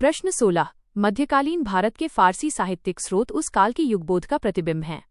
प्रश्न 16। मध्यकालीन भारत के फारसी साहित्यिक स्रोत उस काल के युगबोध का प्रतिबिंब हैं।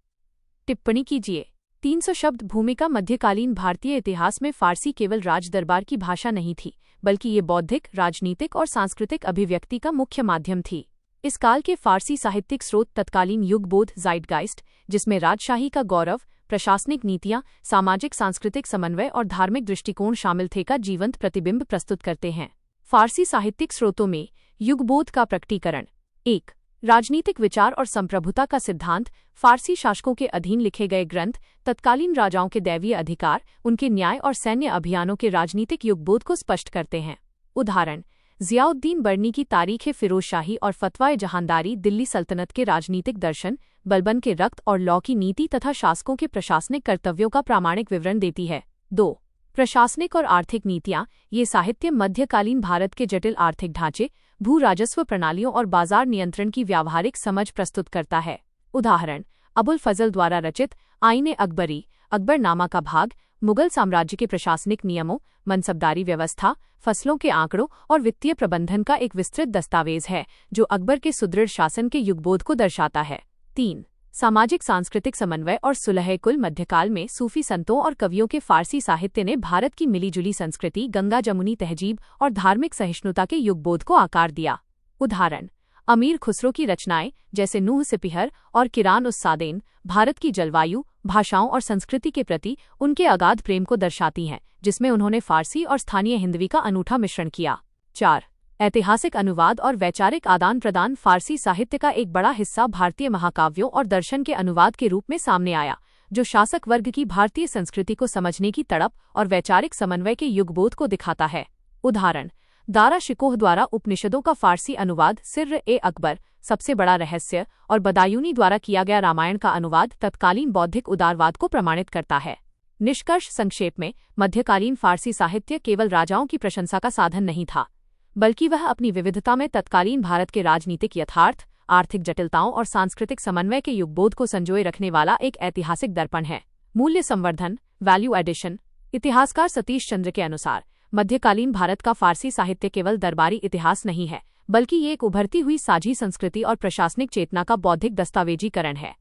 टिप्पणी कीजिए। 300 शब्द भूमिका। मध्यकालीन भारतीय इतिहास में फारसी केवल राज दरबार की भाषा नहीं थी, बल्कि ये बौद्धिक, राजनीतिक और सांस्कृतिक अभिव्यक्ति का मुख्य माध्यम थी। इस काल के फारसी साहित्यिक स्रोत तत्कालीन युगबोध ज़ाइटगाइस्ट, जिसमें राजशाही का गौरव, प्रशासनिक नीतियां, सामाजिक सांस्कृतिक समन्वय और धार्मिक दृष्टिकोण शामिल थे, का जीवंत प्रतिबिंब प्रस्तुत करते हैं। फारसी साहित्यिक स्रोतों में युगबोध का प्रकटीकरण। 1। राजनीतिक विचार और संप्रभुता का सिद्धांत। फारसी शासकों के अधीन लिखे गए ग्रंथ तत्कालीन राजाओं के दैवीय अधिकार, उनके न्याय और सैन्य अभियानों के राजनीतिक युगबोध को स्पष्ट करते हैं। उदाहरण: ज़ियाउद्दीन बर्नी की तारीख़ फिरोजशाही और फतवा जहांदारी दिल्ली सल्तनत के राजनीतिक दर्शन, बलबन के रक्त और लौ की नीति तथा शासकों के प्रशासनिक कर्तव्यों का प्रामाणिक विवरण देती है। 2। प्रशासनिक और आर्थिक नीतियाँ। ये साहित्य मध्यकालीन भारत के जटिल आर्थिक ढांचे, भू राजस्व प्रणालियों और बाजार नियंत्रण की व्यावहारिक समझ प्रस्तुत करता है। उदाहरण: अबुल फजल द्वारा रचित आईने अकबरी, अकबरनामा का भाग, मुगल साम्राज्य के प्रशासनिक नियमों, मनसबदारी व्यवस्था, फसलों के आंकड़ों और वित्तीय प्रबंधन का एक विस्तृत दस्तावेज है, जो अकबर के सुदृढ़ शासन के युगबोध को दर्शाता है। 3। सामाजिक सांस्कृतिक समन्वय और सुलह कुल। मध्यकाल में सूफी संतों और कवियों के फारसी साहित्य ने भारत की मिलीजुली संस्कृति, गंगा जमुनी तहजीब और धार्मिक सहिष्णुता के युगबोध को आकार दिया। उदाहरण: अमीर खुसरो की रचनाएं, जैसे नूह सिपिहर और किरान उस सादेन, भारत की जलवायु, भाषाओं और संस्कृति के प्रति उनके अगाध प्रेम को दर्शाती हैं, जिसमें उन्होंने फारसी और स्थानीय हिंदवी का अनूठा मिश्रण किया। 4। ऐतिहासिक अनुवाद और वैचारिक आदान प्रदान। फारसी साहित्य का एक बड़ा हिस्सा भारतीय महाकाव्यों और दर्शन के अनुवाद के रूप में सामने आया, जो शासक वर्ग की भारतीय संस्कृति को समझने की तड़प और वैचारिक समन्वय के युगबोध को दिखाता है। उदाहरण: दारा शिकोह द्वारा उपनिषदों का फारसी अनुवाद, सिर्र-ए-अकबर, सबसे बड़ा रहस्य, और बदायूनी द्वारा किया गया रामायण का अनुवाद तत्कालीन बौद्धिक उदारवाद को प्रमाणित करता है। निष्कर्ष संक्षेप में, मध्यकालीन फारसी साहित्य केवल राजाओं की प्रशंसा का साधन नहीं था, बल्कि वह अपनी विविधता में तत्कालीन भारत के राजनीतिक यथार्थ, आर्थिक जटिलताओं और सांस्कृतिक समन्वय के युगबोध को संजोए रखने वाला एक ऐतिहासिक दर्पण है। मूल्य संवर्धन, वैल्यू एडिशन। इतिहासकार सतीश चंद्र के अनुसार, मध्यकालीन भारत का फारसी साहित्य केवल दरबारी इतिहास नहीं है, बल्कि ये एक उभरती हुई साझी संस्कृति और प्रशासनिक चेतना का बौद्धिक दस्तावेजीकरण है।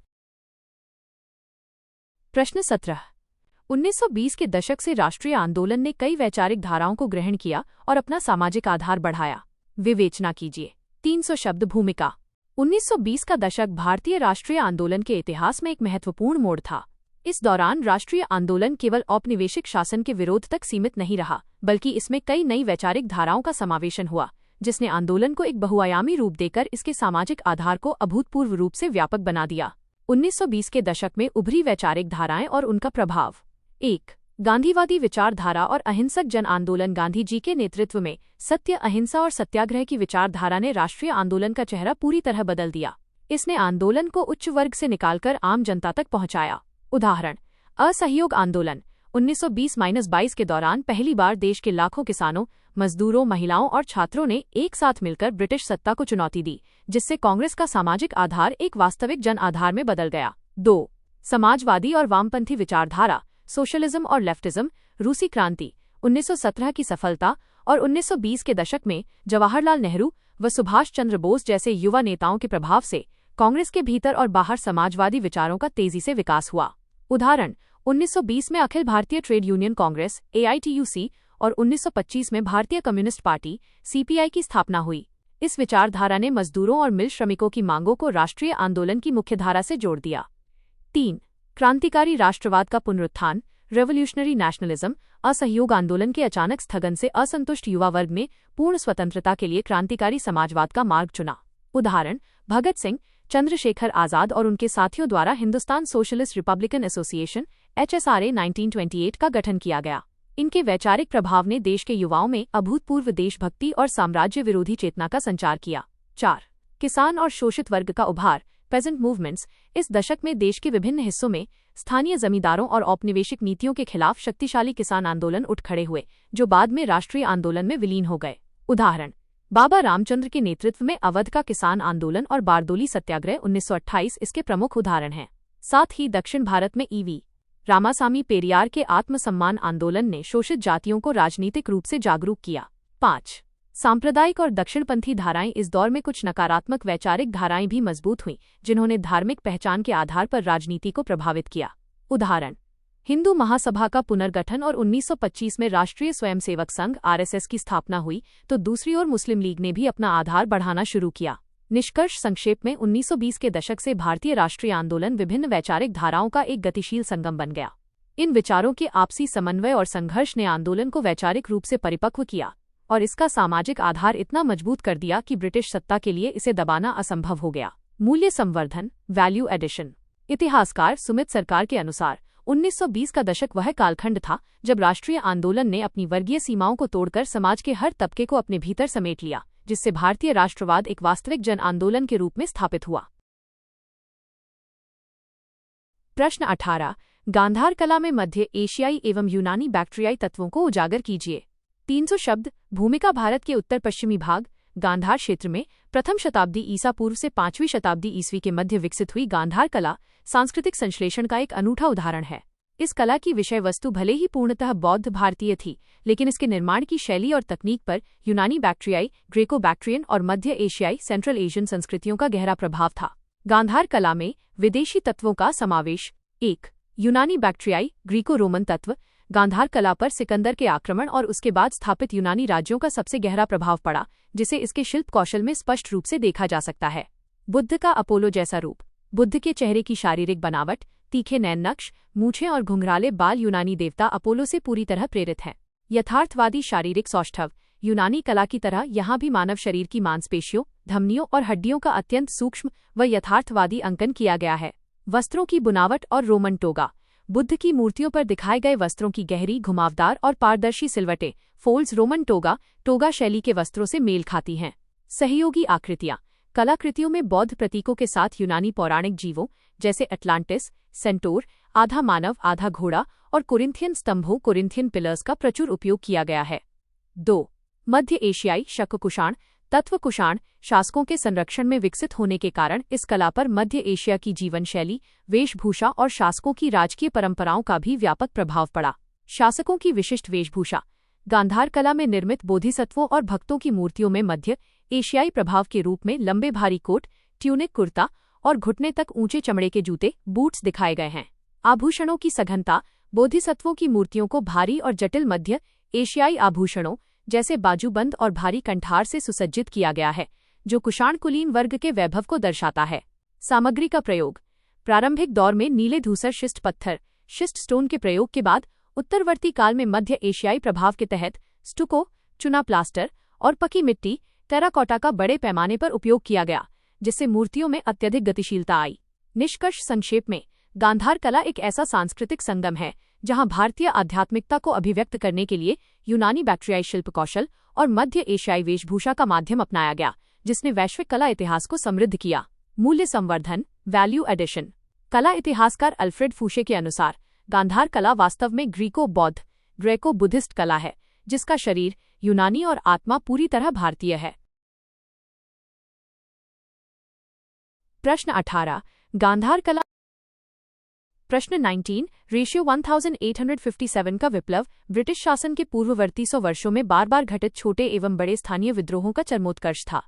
प्रश्न 17। 1920 के दशक से राष्ट्रीय आंदोलन ने कई वैचारिक धाराओं को ग्रहण किया और अपना सामाजिक आधार बढ़ाया। विवेचना कीजिए। 300 शब्द भूमिका। 1920 का दशक भारतीय राष्ट्रीय आंदोलन के इतिहास में एक महत्वपूर्ण मोड़ था। इस दौरान राष्ट्रीय आंदोलन केवल औपनिवेशिक शासन के विरोध तक सीमित नहीं रहा, बल्कि इसमें कई नई वैचारिक धाराओं का समावेशन हुआ, जिसने आंदोलन को एक बहुआयामी रूप देकर इसके सामाजिक आधार को अभूतपूर्व रूप से व्यापक बना दिया। 1920 के दशक में उभरी वैचारिक धाराएं और उनका प्रभाव। 1। गांधीवादी विचारधारा और अहिंसक जन आंदोलन। गांधी जी के नेतृत्व में सत्य, अहिंसा और सत्याग्रह की विचारधारा ने राष्ट्रीय आंदोलन का चेहरा पूरी तरह बदल दिया। इसने आंदोलन को उच्च वर्ग से निकालकर आम जनता तक पहुंचाया। उदाहरण: असहयोग आंदोलन। 1920-22 के दौरान पहली बार देश के लाखों किसानों, मजदूरों, महिलाओं और छात्रों ने एक साथ मिलकर ब्रिटिश सत्ता को चुनौती दी, जिससे कांग्रेस का सामाजिक आधार एक वास्तविक जन आधार में बदल गया। 2। समाजवादी और वामपंथी विचारधारा। सोशलिज्म और लेफ्टिज्म। रूसी क्रांति 1917 की सफलता और 1920 के दशक में जवाहरलाल नेहरू व सुभाष चंद्र बोस जैसे युवा नेताओं के प्रभाव से कांग्रेस के भीतर और बाहर समाजवादी विचारों का तेजी से विकास हुआ। उदाहरण: 1920 में Akhil Bharatiya trade union Congress (AITUC) और 1925 में भारतीय कम्युनिस्ट पार्टी (CPI) की स्थापना हुई। इस विचारधारा ने मजदूरों और मिल श्रमिकों की मांगों को राष्ट्रीय आंदोलन की मुख्यधारा से जोड़ दिया। 3। क्रांतिकारी राष्ट्रवाद का पुनरुत्थान। Revolutionary nationalism. असहयोग आंदोलन के अचानक स्थगन से असंतुष्ट युवा वर्ग ने पूर्ण स्वतंत्रता के लिए क्रांतिकारी समाजवाद का मार्ग चुना। उदाहरण: भगत सिंह, चंद्रशेखर आजाद और उनके साथियों द्वारा Hindustan socialist Republican association (HSRA) 1928 का गठन किया गया। इनके वैचारिक प्रभाव ने देश के युवाओं में अभूतपूर्व देशभक्ति और साम्राज्य विरोधी चेतना का संचार किया। 4। किसान और शोषित वर्ग का उभार। Peasant movements. इस दशक में देश के विभिन्न हिस्सों में स्थानीय जमींदारों और औपनिवेशिक नीतियों के खिलाफ शक्तिशाली किसान आंदोलन उठ खड़े हुए, जो बाद में राष्ट्रीय आंदोलन में विलीन हो गए। उदाहरण: बाबा रामचंद्र के नेतृत्व में अवध का किसान आंदोलन और बारदोली सत्याग्रह 1928 इसके प्रमुख उदाहरण हैं। साथ ही दक्षिण भारत में ईवी रामासामी पेरियार के आत्मसम्मान आंदोलन ने शोषित जातियों को राजनीतिक रूप से जागरूक किया। 5। सांप्रदायिक और दक्षिणपंथी धाराएं इस दौर में कुछ नकारात्मक वैचारिक धाराएं भी मजबूत हुईं, जिन्होंने धार्मिक पहचान के आधार पर राजनीति को प्रभावित किया। उदाहरण: हिंदू महासभा का पुनर्गठन और 1925 में राष्ट्रीय स्वयंसेवक संघ (आरएसएस) की स्थापना हुई, तो दूसरी ओर मुस्लिम लीग ने भी अपना आधार बढ़ाना शुरू किया। निष्कर्ष संक्षेप में 1920 के दशक से भारतीय राष्ट्रीय आंदोलन विभिन्न वैचारिक धाराओं का एक गतिशील संगम बन गया। इन विचारों के आपसी समन्वय और संघर्ष ने आंदोलन को वैचारिक रूप से परिपक्व किया और इसका सामाजिक आधार इतना मजबूत कर दिया कि ब्रिटिश सत्ता के लिए इसे दबाना असंभव हो गया। मूल्य संवर्धन, वैल्यू एडिशन। इतिहासकार सुमित सरकार के अनुसार 1920 का दशक वह कालखंड था जब राष्ट्रीय आंदोलन ने अपनी वर्गीय सीमाओं को तोड़कर समाज के हर तबके को अपने भीतर समेट लिया, जिससे भारतीय राष्ट्रवाद एक वास्तविक जन आंदोलन के रूप में स्थापित हुआ। प्रश्न 18। गांधार कला में मध्य एशियाई एवं यूनानी बैक्ट्रियाई तत्वों को उजागर कीजिए। 300 शब्द। भूमिका: भारत के उत्तर पश्चिमी भाग गांधार क्षेत्र में प्रथम शताब्दी ईसा पूर्व से 5वीं शताब्दी ईस्वी के मध्य विकसित हुई गांधार कला सांस्कृतिक संश्लेषण का एक अनूठा उदाहरण है। इस कला की विषय वस्तु भले ही पूर्णतः बौद्ध भारतीय थी, लेकिन इसके निर्माण की शैली और तकनीक पर यूनानी बैक्ट्रियाई, ग्रेको बैक्ट्रियन और मध्य एशियाई सेंट्रल एशियन संस्कृतियों का गहरा प्रभाव था। गांधार कला में विदेशी तत्वों का समावेश। 1. यूनानी बैक्ट्रियाई, ग्रीको रोमन तत्व। गांधार कला पर सिकंदर के आक्रमण और उसके बाद स्थापित यूनानी राज्यों का सबसे गहरा प्रभाव पड़ा, जिसे इसके शिल्प कौशल में स्पष्ट रूप से देखा जा सकता है। बुद्ध का अपोलो जैसा रूप। बुद्ध के चेहरे की शारीरिक बनावट, तीखे नैन नक्श, मूछें और घुंघराले बाल यूनानी देवता अपोलो से पूरी तरह प्रेरित हैं। यथार्थवादी शारीरिक सौष्ठव। यूनानी कला की तरह यहाँ भी मानव शरीर की मांसपेशियों, धमनियों और हड्डियों का अत्यंत सूक्ष्म व यथार्थवादी अंकन किया गया है। वस्त्रों की बुनावट और रोमन टोगा। बुद्ध की मूर्तियों पर दिखाए गए वस्त्रों की गहरी, घुमावदार और पारदर्शी सिलवटें, फोल्ड्स रोमन टोगा शैली के वस्त्रों से मेल खाती हैं। सहयोगी आकृतियाँ। कलाकृतियों में बौद्ध प्रतीकों के साथ यूनानी पौराणिक जीवों जैसे अटलांटिस, सेंटोर, आधा मानव आधा घोड़ा और कोरिंथियन स्तंभों कोरिंथियन पिलर्स का प्रचुर उपयोग किया गया है। 2. मध्य एशियाई शक कुषाण तत्व। कुषाण शासकों के संरक्षण में विकसित होने के कारण इस कला पर मध्य एशिया की जीवन शैली, वेशभूषा और शासकों की राजकीय परंपराओं का भी व्यापक प्रभाव पड़ा। शासकों की विशिष्ट वेशभूषा। गांधार कला में निर्मित बोधिसत्वों और भक्तों की मूर्तियों में मध्य एशियाई प्रभाव के रूप में लंबे भारी कोट, ट्यूनिक कुर्ता और घुटने तक ऊंचे चमड़े के जूते, बूट्स दिखाए गए हैं। आभूषणों की सघनता। बोधिसत्वों की मूर्तियों को भारी और जटिल मध्य एशियाई आभूषणों जैसे बाजूबंद और भारी कंठार से सुसज्जित किया गया है, जो कुषाण कुलीन वर्ग के वैभव को दर्शाता है। सामग्री का प्रयोग। प्रारंभिक दौर में नीले धूसर शिस्ट पत्थर शिस्ट स्टोन के प्रयोग के बाद उत्तरवर्ती काल में मध्य एशियाई प्रभाव के तहत स्टुको, चुना प्लास्टर और पकी मिट्टी टेराकोटा का बड़े पैमाने पर उपयोग किया गया, जिससे मूर्तियों में अत्यधिक गतिशीलता आई। निष्कर्ष संक्षेप में, गांधार कला एक ऐसा सांस्कृतिक संगम है जहां भारतीय आध्यात्मिकता को अभिव्यक्त करने के लिए यूनानी बैक्ट्रियाई शिल्प कौशल और मध्य एशियाई वेशभूषा का माध्यम अपनाया गया, जिसने वैश्विक कला इतिहास को समृद्ध किया। मूल्य संवर्धन, वैल्यू एडिशन। कला इतिहासकार अल्फ्रेड फूशे के अनुसार गांधार कला वास्तव में ग्रेको बुद्धिस्ट कला है, जिसका शरीर यूनानी और आत्मा पूरी तरह भारतीय है। प्रश्न 18। गांधार कला। प्रश्न 19। रेशियो 1857 का विप्लव ब्रिटिश शासन के पूर्ववर्ती 100 वर्षों में बार बार घटित छोटे एवं बड़े स्थानीय विद्रोहों का चरमोत्कर्ष था।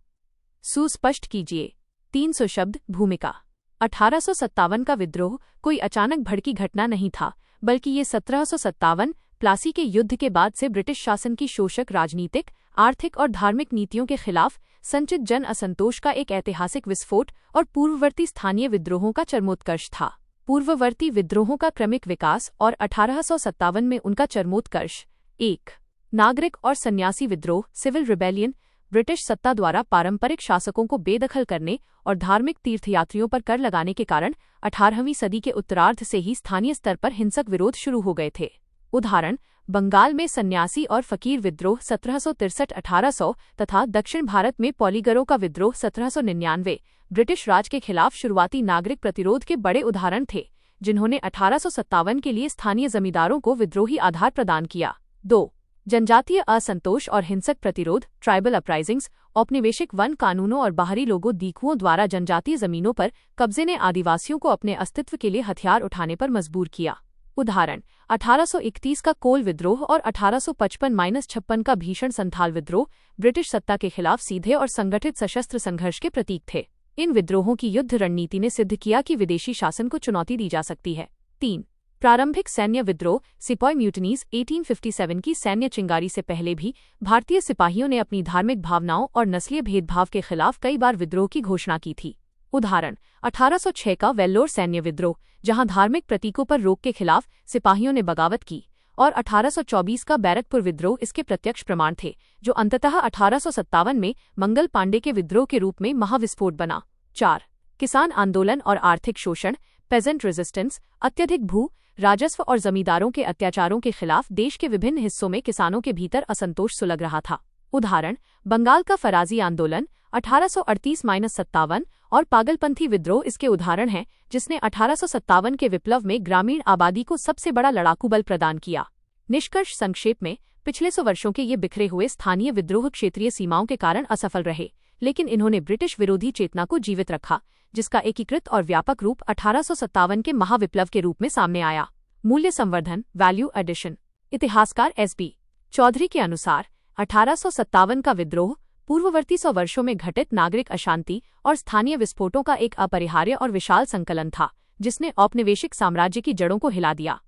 सुस्पष्ट कीजिए। 300 शब्द। भूमिका। 1857 का विद्रोह कोई अचानक भड़की घटना नहीं था, बल्कि ये 1757 प्लासी के युद्ध के बाद से ब्रिटिश शासन की शोषक राजनीतिक, आर्थिक और धार्मिक नीतियों के खिलाफ संचित जन असंतोष का एक ऐतिहासिक विस्फोट और पूर्ववर्ती स्थानीय विद्रोहों का चरमोत्कर्ष था। पूर्ववर्ती विद्रोहों का क्रमिक विकास और 1857 में उनका चरमोत्कर्ष। 1. नागरिक और सन्यासी विद्रोह सिविल रिबेलियन। ब्रिटिश सत्ता द्वारा पारंपरिक शासकों को बेदखल करने और धार्मिक तीर्थयात्रियों पर कर लगाने के कारण 18वीं सदी के उत्तरार्ध से ही स्थानीय स्तर पर हिंसक विरोध शुरू हो गए थे। उदाहरण: बंगाल में सन्यासी और फकीर विद्रोह 1763-1800 तथा दक्षिण भारत में पॉलीगरों का विद्रोह 1799 ब्रिटिश राज के खिलाफ शुरुआती नागरिक प्रतिरोध के बड़े उदाहरण थे, जिन्होंने 1857 के लिए स्थानीय जमींदारों को विद्रोही आधार प्रदान किया। 2. जनजातीय असंतोष और हिंसक प्रतिरोध ट्राइबल अपराइजिंग्स। औपनिवेशिक वन कानूनों और बाहरी लोगों दीकुओं द्वारा जनजातीय जमीनों पर कब्जे ने आदिवासियों को अपने अस्तित्व के लिए हथियार उठाने पर मजबूर किया। उदाहरण 1831 का कोल विद्रोह और 1855-56 का भीषण संथाल विद्रोह ब्रिटिश सत्ता के खिलाफ सीधे और संगठित सशस्त्र संघर्ष के प्रतीक थे। इन विद्रोहों की युद्ध रणनीति ने सिद्ध किया कि विदेशी शासन को चुनौती दी जा सकती है। 3. प्रारंभिक सैन्य विद्रोह सिपॉय म्यूटनीज 1857 की सैन्य चिंगारी से पहले भी भारतीय सिपाहियों ने अपनी धार्मिक भावनाओं और नस्लीय भेदभाव के खिलाफ कई बार विद्रोह की घोषणा की थी। उदाहरण 1806 का वेल्लोर सैन्य विद्रोह, जहां धार्मिक प्रतीकों पर रोक के खिलाफ सिपाहियों ने बगावत की, और 1824 का बैरकपुर विद्रोह इसके प्रत्यक्ष प्रमाण थे, जो अंततः 1857 में मंगल पांडे के विद्रोह के रूप में महाविस्फोट बना। 4. किसान आंदोलन और आर्थिक शोषण पेजेंट रेजिस्टेंस अत्यधिक भू राजस्व और जमींदारों के अत्याचारों के खिलाफ देश के विभिन्न हिस्सों में किसानों के भीतर असंतोष सुलग रहा था। उदाहरण बंगाल का फराजी आंदोलन 1838-57 और पागलपंथी विद्रोह इसके उदाहरण हैं, जिसने 1857 के विप्लव में ग्रामीण आबादी को सबसे बड़ा लड़ाकू बल प्रदान किया। निष्कर्ष संक्षेप में, पिछले 100 वर्षों के ये बिखरे हुए स्थानीय विद्रोह क्षेत्रीय सीमाओं के कारण असफल रहे, लेकिन इन्होंने ब्रिटिश विरोधी चेतना को जीवित रखा, जिसका एकीकृत और व्यापक रूप 1857 के महाविप्लव के रूप में सामने आया। मूल्य संवर्धन वैल्यू एडिशन। इतिहासकार एस.बी. चौधरी के अनुसार 1857 का विद्रोह पूर्ववर्ती 100 वर्षों में घटित नागरिक अशांति और स्थानीय विस्फोटों का एक अपरिहार्य और विशाल संकलन था, जिसने औपनिवेशिक साम्राज्य की जड़ों को हिला दिया।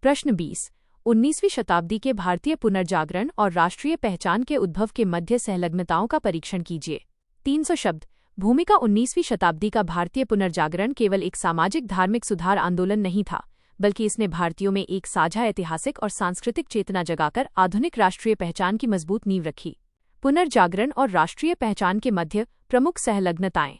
प्रश्न 20. 19वीं शताब्दी के भारतीय पुनर्जागरण और राष्ट्रीय पहचान के उद्भव के मध्य संलग्नताओं का परीक्षण कीजिए। 300 शब्द। भूमिका 19वीं शताब्दी का भारतीय पुनर्जागरण केवल एक सामाजिक धार्मिक सुधार आंदोलन नहीं था, बल्कि इसने भारतीयों में एक साझा ऐतिहासिक और सांस्कृतिक चेतना जगाकर आधुनिक राष्ट्रीय पहचान की मजबूत नींव रखी। पुनर्जागरण और राष्ट्रीय पहचान के मध्य प्रमुख संलग्नताएं।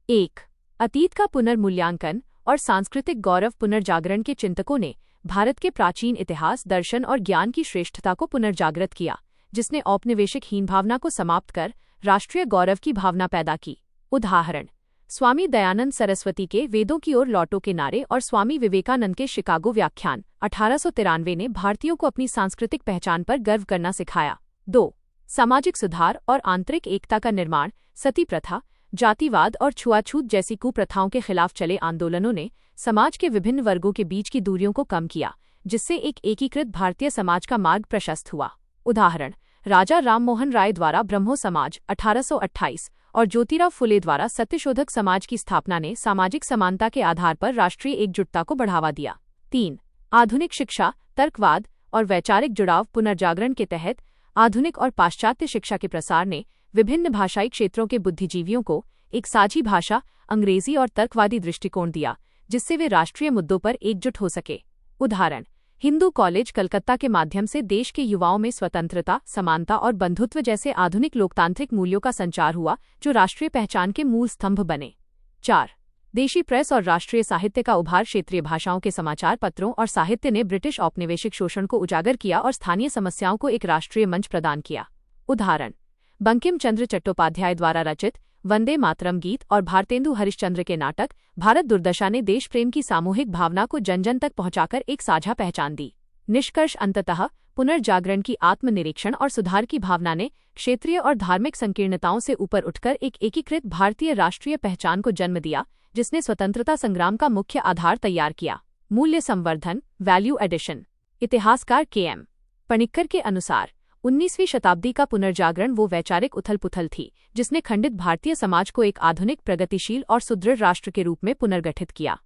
1. अतीत का पुनर्मूल्यांकन और सांस्कृतिक गौरव। पुनर्जागरण के चिंतकों ने भारत के प्राचीन इतिहास, दर्शन और ज्ञान की श्रेष्ठता को पुनर्जागृत किया, जिसने औपनिवेशिक हीन भावना को समाप्त कर राष्ट्रीय गौरव की भावना पैदा की। उदाहरण स्वामी दयानंद सरस्वती के वेदों की ओर लौटो के नारे और स्वामी विवेकानंद के शिकागो व्याख्यान 1893 ने भारतीयों को अपनी सांस्कृतिक पहचान पर गर्व करना सिखाया। 2. सामाजिक सुधार और आंतरिक एकता का निर्माण। सती प्रथा, जातिवाद और छुआछूत जैसी कुप्रथाओं के खिलाफ चले आंदोलनों ने समाज के विभिन्न वर्गों के बीच की दूरियों को कम किया, जिससे एक एकीकृत भारतीय समाज का मार्ग प्रशस्त हुआ। उदाहरण राजा राममोहन राय द्वारा ब्रह्मो समाज 1828 और ज्योतिराव फुले द्वारा सत्यशोधक समाज की स्थापना ने सामाजिक समानता के आधार पर राष्ट्रीय एकजुटता को बढ़ावा दिया। 3. आधुनिक शिक्षा, तर्कवाद और वैचारिक जुड़ाव। पुनर्जागरण के तहत आधुनिक और पाश्चात्य शिक्षा के प्रसार ने विभिन्न भाषाई क्षेत्रों के बुद्धिजीवियों को एक साझी भाषा, अंग्रेजी और तर्कवादी दृष्टिकोण दिया, जिससे वे राष्ट्रीय मुद्दों पर एकजुट हो सके। उदाहरण हिंदू कॉलेज कलकत्ता के माध्यम से देश के युवाओं में स्वतंत्रता, समानता और बंधुत्व जैसे आधुनिक लोकतांत्रिक मूल्यों का संचार हुआ, जो राष्ट्रीय पहचान के मूल स्तंभ बने। 4. देशी प्रेस और राष्ट्रीय साहित्य का उभार। क्षेत्रीय भाषाओं के समाचार पत्रों और साहित्य ने ब्रिटिश औपनिवेशिक शोषण को उजागर किया और स्थानीय समस्याओं को एक राष्ट्रीय मंच प्रदान किया। उदाहरण बंकिम चंद्र चट्टोपाध्याय द्वारा रचित वंदे मातरम गीत और भारतेंदु हरिश्चंद्र के नाटक भारत दुर्दशा ने देश प्रेम की सामूहिक भावना को जन जन तक पहुंचाकर एक साझा पहचान दी। निष्कर्ष अंततः पुनर्जागरण की आत्मनिरीक्षण और सुधार की भावना ने क्षेत्रीय और धार्मिक संकीर्णताओं से ऊपर उठकर एक एकीकृत भारतीय राष्ट्रीय पहचान को जन्म दिया, जिसने स्वतंत्रता संग्राम का मुख्य आधार तैयार किया। मूल्य संवर्धन वैल्यू एडिशन। इतिहासकार के.एम. पणिक्कर के अनुसार 19वीं शताब्दी का पुनर्जागरण वो वैचारिक उथल-पुथल थी, जिसने खंडित भारतीय समाज को एक आधुनिक, प्रगतिशील और सुदृढ़ राष्ट्र के रूप में पुनर्गठित किया।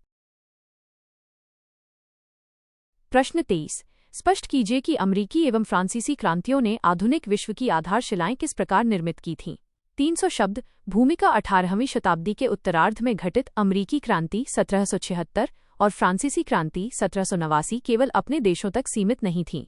प्रश्न 23. स्पष्ट कीजिए कि अमरीकी एवं फ्रांसीसी क्रांतियों ने आधुनिक विश्व की आधारशिलाएं किस प्रकार निर्मित की थीं। 300 शब्द। भूमिका 18वीं शताब्दी के उत्तरार्ध में घटित अमरीकी क्रांति 1776 और फ्रांसीसी क्रांति 1789 केवल अपने देशों तक सीमित नहीं थीं।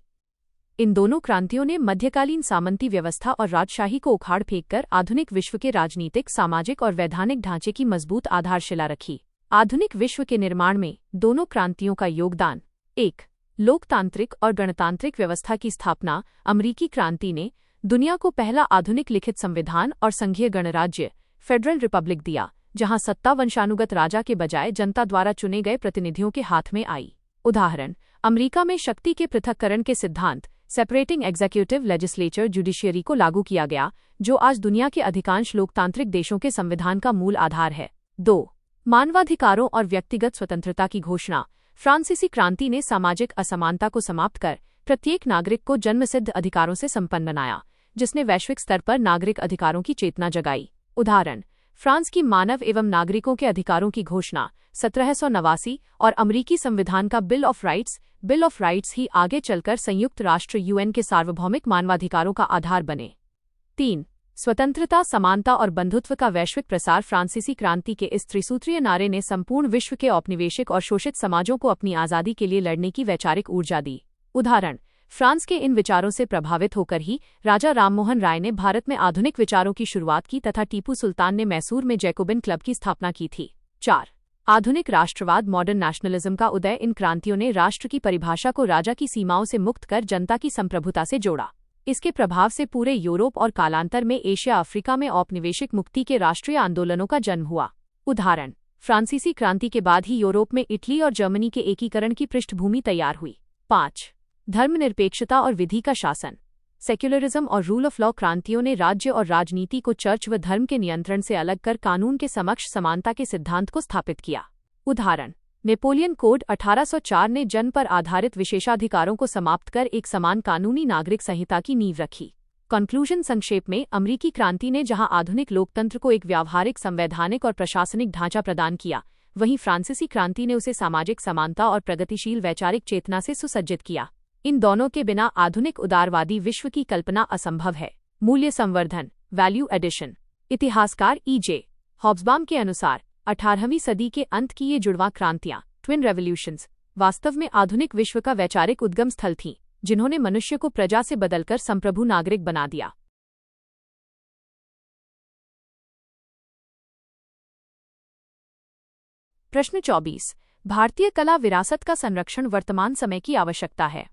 इन दोनों क्रांतियों ने मध्यकालीन सामंती व्यवस्था और राजशाही को उखाड़ फेंककर आधुनिक विश्व के राजनीतिक, सामाजिक और वैधानिक ढांचे की मजबूत आधारशिला रखी। आधुनिक विश्व के निर्माण में दोनों क्रांतियों का योगदान। 1. लोकतांत्रिक और गणतांत्रिक व्यवस्था की स्थापना। अमरीकी क्रांति ने दुनिया को पहला आधुनिक लिखित संविधान और संघीय गणराज्य फेडरल रिपब्लिक दिया, जहां सत्ता वंशानुगत राजा के बजाय जनता द्वारा चुने गए प्रतिनिधियों के हाथ में आई। उदाहरण अमरीका में शक्ति के पृथक्करण के सिद्धांत सेपरेटिंग एग्जीक्यूटिव, लेजिस्लेचर, जुडिशियरी को लागू किया गया, जो आज दुनिया के अधिकांश लोकतांत्रिक देशों के संविधान का मूल आधार है। 2. मानवाधिकारों और व्यक्तिगत स्वतंत्रता की घोषणा। फ्रांसीसी क्रांति ने सामाजिक असमानता को समाप्त कर प्रत्येक नागरिक को जन्मसिद्ध अधिकारों से संपन्न बनाया, जिसने वैश्विक स्तर पर नागरिक अधिकारों की चेतना जगाई। उदाहरण: फ्रांस की मानव एवं नागरिकों के अधिकारों की घोषणा 1789 और अमरीकी संविधान का बिल ऑफ राइट्स ही आगे चलकर संयुक्त राष्ट्र यूएन के सार्वभौमिक मानवाधिकारों का आधार बने। 3. स्वतंत्रता, समानता और बंधुत्व का वैश्विक प्रसार। फ्रांसीसी क्रांति के इस त्रिसूत्रीय नारे ने संपूर्ण विश्व के औपनिवेशिक और शोषित समाजों को अपनी आज़ादी के लिए लड़ने की वैचारिक ऊर्जा दी। उदाहरण: फ्रांस के इन विचारों से प्रभावित होकर ही राजा राममोहन राय ने भारत में आधुनिक विचारों की शुरुआत की तथा टीपू सुल्तान ने मैसूर में जैकोबिन क्लब की स्थापना की थी। 4. आधुनिक राष्ट्रवाद, मॉडर्न नेशनलिज्म का उदय। इन क्रांतियों ने राष्ट्र की परिभाषा को राजा की सीमाओं से मुक्त कर जनता की संप्रभुता से जोड़ा। इसके प्रभाव से पूरे यूरोप और कालांतर में एशिया अफ्रीका में औपनिवेशिक मुक्ति के राष्ट्रीय आंदोलनों का जन्म हुआ। उदाहरण: फ्रांसीसी क्रांति के बाद ही यूरोप में इटली और जर्मनी के एकीकरण की पृष्ठभूमि तैयार हुई। 5. धर्मनिरपेक्षता और विधि का शासन। सेक्युलरिज्म और रूल ऑफ लॉ। क्रांतियों ने राज्य और राजनीति को चर्च व धर्म के नियंत्रण से अलग कर कानून के समक्ष समानता के सिद्धांत को स्थापित किया। उदाहरण: नेपोलियन कोड 1804 ने जन्म पर आधारित विशेषाधिकारों को समाप्त कर एक समान कानूनी नागरिक संहिता की नींव रखी। कंक्लूजन: संक्षेप में, अमरीकी क्रांति ने जहां आधुनिक लोकतंत्र को एक व्यावहारिक, संवैधानिक और प्रशासनिक ढांचा प्रदान किया, वहीं फ्रांसीसी क्रांति ने उसे सामाजिक समानता और प्रगतिशील वैचारिक चेतना से सुसज्जित किया। इन दोनों के बिना आधुनिक उदारवादी विश्व की कल्पना असंभव है। मूल्य संवर्धन, वैल्यू एडिशन। इतिहासकार E.J. हॉब्सबॉम के अनुसार 18वीं सदी के अंत की ये जुड़वां क्रांतियां, ट्विन रेवोल्यूशंस, वास्तव में आधुनिक विश्व का वैचारिक उद्गम स्थल थीं, जिन्होंने मनुष्य को प्रजा से बदलकर संप्रभु नागरिक बना दिया। प्रश्न 24. भारतीय कला विरासत का संरक्षण वर्तमान समय की आवश्यकता है।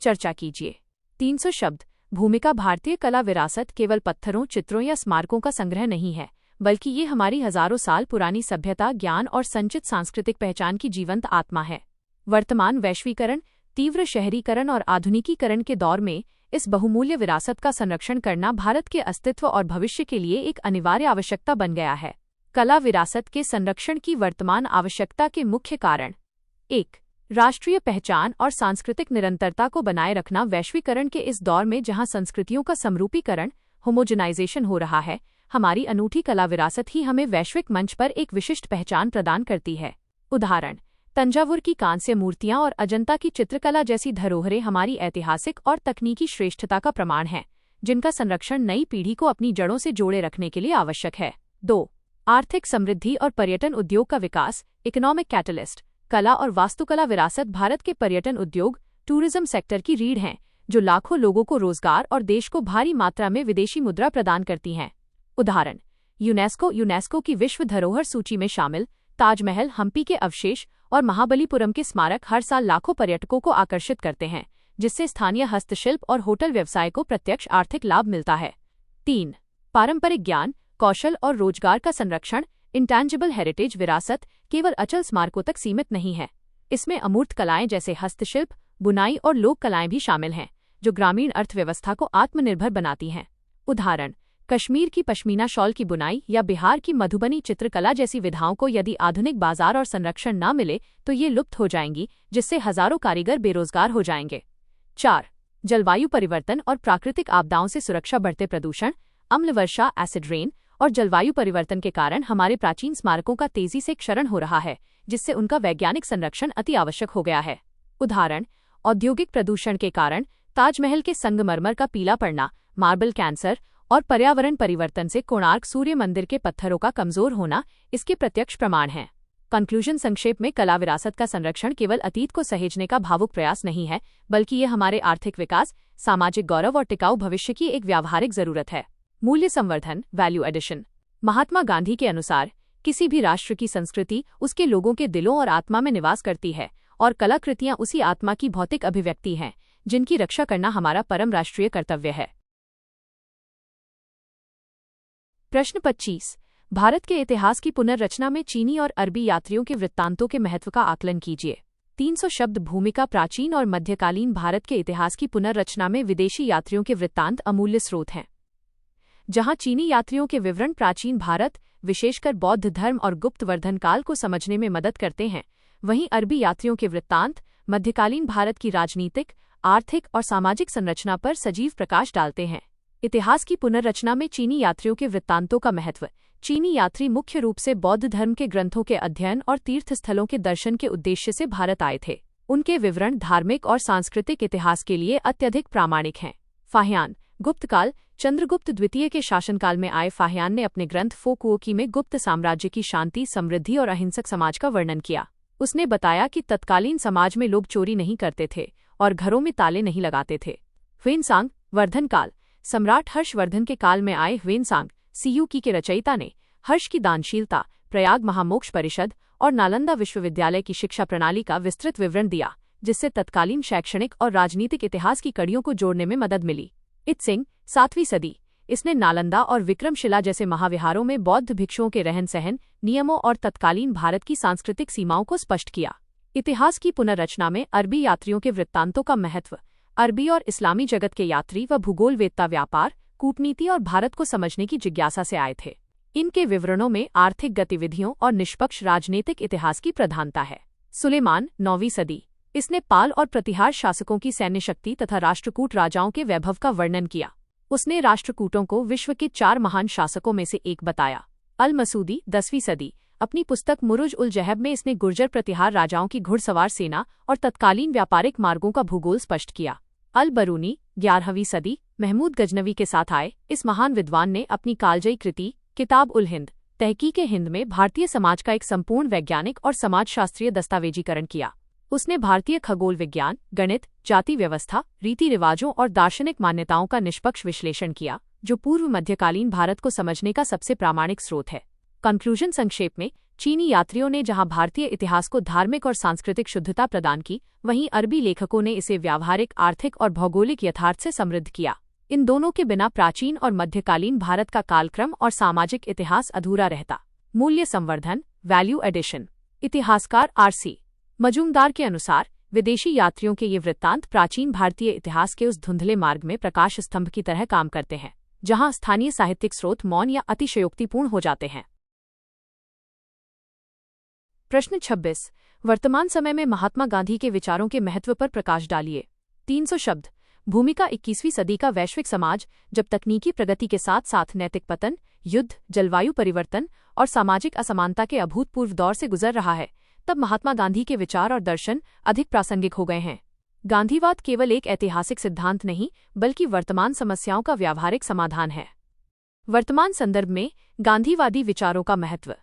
चर्चा कीजिए। 300 शब्द। भूमिका। भारतीय कला विरासत केवल पत्थरों, चित्रों या स्मारकों का संग्रह नहीं है, बल्कि ये हमारी हजारों साल पुरानी सभ्यता, ज्ञान और संचित सांस्कृतिक पहचान की जीवंत आत्मा है। वर्तमान वैश्वीकरण, तीव्र शहरीकरण और आधुनिकीकरण के दौर में इस बहुमूल्य विरासत का संरक्षण करना भारत के अस्तित्व और भविष्य के लिए एक अनिवार्य आवश्यकता बन गया है। कला विरासत के संरक्षण की वर्तमान आवश्यकता के मुख्य कारण: 1. राष्ट्रीय पहचान और सांस्कृतिक निरंतरता को बनाए रखना। वैश्वीकरण के इस दौर में जहां संस्कृतियों का समरूपीकरण, होमोजेनाइजेशन हो रहा है, हमारी अनूठी कला विरासत ही हमें वैश्विक मंच पर एक विशिष्ट पहचान प्रदान करती है। उदाहरण: तंजावुर की कांस्य मूर्तियां और अजंता की चित्रकला जैसी धरोहरें हमारी ऐतिहासिक और तकनीकी श्रेष्ठता का प्रमाण हैं, जिनका संरक्षण नई पीढ़ी को अपनी जड़ों से जोड़े रखने के लिए आवश्यक है। 2. आर्थिक समृद्धि और पर्यटन उद्योग का विकास। Economic catalyst. कला और वास्तुकला विरासत भारत के पर्यटन उद्योग, टूरिज्म सेक्टर की रीढ़ हैं, जो लाखों लोगों को रोजगार और देश को भारी मात्रा में विदेशी मुद्रा प्रदान करती हैं। उदाहरण: यूनेस्को की विश्व धरोहर सूची में शामिल ताजमहल, हम्पी के अवशेष और महाबलीपुरम के स्मारक हर साल लाखों पर्यटकों को आकर्षित करते हैं, जिससे स्थानीय हस्तशिल्प और होटल व्यवसाय को प्रत्यक्ष आर्थिक लाभ मिलता है। 3. पारंपरिक ज्ञान, कौशल और रोजगार का संरक्षण। इंटैंजिबल हेरिटेज विरासत केवल अचल स्मारकों तक सीमित नहीं है। इसमें अमूर्त कलाएं जैसे हस्तशिल्प, बुनाई और लोक कलाएं भी शामिल हैं, जो ग्रामीण अर्थव्यवस्था को आत्मनिर्भर बनाती हैं। उदाहरण: कश्मीर की पश्मीना शॉल की बुनाई या बिहार की मधुबनी चित्रकला जैसी विधाओं को यदि आधुनिक बाजार और संरक्षण न मिले तो ये लुप्त हो जाएंगी, जिससे हजारों कारीगर बेरोजगार हो जाएंगे। 4. जलवायु परिवर्तन और प्राकृतिक आपदाओं से सुरक्षा। बढ़ते प्रदूषण, अम्ल वर्षा, एसिड रेन और जलवायु परिवर्तन के कारण हमारे प्राचीन स्मारकों का तेजी से क्षरण हो रहा है, जिससे उनका वैज्ञानिक संरक्षण अति आवश्यक हो गया है। उदाहरण: औद्योगिक प्रदूषण के कारण ताजमहल के संगमरमर का पीला पड़ना, मार्बल कैंसर और पर्यावरण परिवर्तन से कोणार्क सूर्य मंदिर के पत्थरों का कमजोर होना इसके प्रत्यक्ष प्रमाण हैं। कंक्लूजन: संक्षेप में, कला विरासत का संरक्षण केवल अतीत को सहेजने का भावुक प्रयास नहीं है, बल्कि ये हमारे आर्थिक विकास, सामाजिक गौरव और टिकाऊ भविष्य की एक व्यावहारिक जरूरत है। मूल्य संवर्धन, वैल्यू एडिशन। महात्मा गांधी के अनुसार, किसी भी राष्ट्र की संस्कृति उसके लोगों के दिलों और आत्मा में निवास करती है, और कलाकृतियां उसी आत्मा की भौतिक अभिव्यक्ति हैं, जिनकी रक्षा करना हमारा परम राष्ट्रीय कर्तव्य है। प्रश्न 25. भारत के इतिहास की पुनर्रचना में चीनी और अरबी यात्रियों के वृत्तांतों के महत्व का आकलन कीजिए। 300 शब्द। भूमिका। प्राचीन और मध्यकालीन भारत के इतिहास की पुनर्रचना में विदेशी यात्रियों के वृत्तांत अमूल्य स्रोत हैं। जहां चीनी यात्रियों के विवरण प्राचीन भारत, विशेषकर बौद्ध धर्म और गुप्त वर्धन काल को समझने में मदद करते हैं। वहीं अरबी यात्रियों के वृत्तांत मध्यकालीन भारत की राजनीतिक, आर्थिक और सामाजिक संरचना पर सजीव प्रकाश डालते हैं। इतिहास की पुनर्रचना में चीनी यात्रियों के वृत्तांतों का महत्व। चीनी यात्री मुख्य रूप से बौद्ध धर्म के ग्रंथों के अध्ययन और तीर्थस्थलों के दर्शन के उद्देश्य से भारत आए थे। उनके विवरण धार्मिक और सांस्कृतिक इतिहास के लिए अत्यधिक प्रामाणिक हैं। फाहियान, गुप्तकाल। चंद्रगुप्त द्वितीय के शासनकाल में आए फाहियान ने अपने ग्रंथ फोकुओकी में गुप्त साम्राज्य की शांति, समृद्धि और अहिंसक समाज का वर्णन किया। उसने बताया कि तत्कालीन समाज में लोग चोरी नहीं करते थे और घरों में ताले नहीं लगाते थे। ह्वेनसांग, वर्धन काल। सम्राट हर्षवर्धन के काल में आए ह्वेनसांग सीयूकी के रचयिता ने हर्ष की दानशीलता, प्रयाग महामोक्ष परिषद और नालंदा विश्वविद्यालय की शिक्षा प्रणाली का विस्तृत विवरण दिया, जिससे तत्कालीन शैक्षणिक और राजनीतिक इतिहास की कड़ियों को जोड़ने में मदद मिली। इत्सिंग, 7वीं सदी। इसने नालंदा और विक्रमशिला जैसे महाविहारों में बौद्ध भिक्षुओं के रहन सहन, नियमों और तत्कालीन भारत की सांस्कृतिक सीमाओं को स्पष्ट किया। इतिहास की पुनर्रचना में अरबी यात्रियों के वृत्तांतों का महत्व। अरबी और इस्लामी जगत के यात्री व भूगोलवेत्ता व्यापार, कूटनीति और भारत को समझने की जिज्ञासा से आए थे। इनके विवरणों में आर्थिक गतिविधियों और निष्पक्ष राजनीतिक इतिहास की प्रधानता है। सुलेमान, 9वीं सदी। इसने पाल और प्रतिहार शासकों की सैन्य शक्ति तथा राष्ट्रकूट राजाओं के वैभव का वर्णन किया। उसने राष्ट्रकूटों को विश्व के 4 महान शासकों में से एक बताया। अल मसूदी, 10वीं सदी। अपनी पुस्तक मुरुज उल जहब में इसने गुर्जर प्रतिहार राजाओं की घुड़सवार सेना और तत्कालीन व्यापारिक मार्गों का भूगोल स्पष्ट किया। अल बरूनी, 11वीं सदी। महमूद गजनवी के साथ आए इस महान विद्वान ने अपनी कालजयी कृति किताब उल हिंद, तहकीके हिंद में भारतीय समाज का एक संपूर्ण वैज्ञानिक और समाजशास्त्रीय दस्तावेजीकरण किया। उसने भारतीय खगोल विज्ञान, गणित, जाति व्यवस्था, रीति रिवाजों और दार्शनिक मान्यताओं का निष्पक्ष विश्लेषण किया, जो पूर्व मध्यकालीन भारत को समझने का सबसे प्रामाणिक स्रोत है। कंक्लूजन, संक्षेप में, चीनी यात्रियों ने जहां भारतीय इतिहास को धार्मिक और सांस्कृतिक शुद्धता प्रदान की, वहीं अरबी लेखकों ने इसे व्यावहारिक, आर्थिक और भौगोलिक यथार्थ से समृद्ध किया। इन दोनों के बिना प्राचीन और मध्यकालीन भारत का कालक्रम और सामाजिक इतिहास अधूरा रहता। मूल्य संवर्धन, वैल्यू एडिशन। इतिहासकार आर.सी. मजूमदार के अनुसार विदेशी यात्रियों के ये वृत्तांत प्राचीन भारतीय इतिहास के उस धुंधले मार्ग में प्रकाश स्तंभ की तरह काम करते हैं, जहां स्थानीय साहित्यिक स्रोत मौन या अतिशयोक्तिपूर्ण हो जाते हैं। प्रश्न 26। वर्तमान समय में महात्मा गांधी के विचारों के महत्व पर प्रकाश डालिए। 300 शब्द। भूमिका 21वीं सदी का वैश्विक समाज, जब तकनीकी प्रगति के साथ साथ नैतिक पतन, युद्ध, जलवायु परिवर्तन और सामाजिक असमानता के अभूतपूर्व दौर से गुजर रहा है, तब महात्मा गांधी के विचार और दर्शन अधिक प्रासंगिक हो गए हैं। गांधीवाद केवल एक ऐतिहासिक सिद्धांत नहीं, बल्कि वर्तमान समस्याओं का व्यावहारिक समाधान है। वर्तमान संदर्भ में गांधीवादी विचारों का महत्व।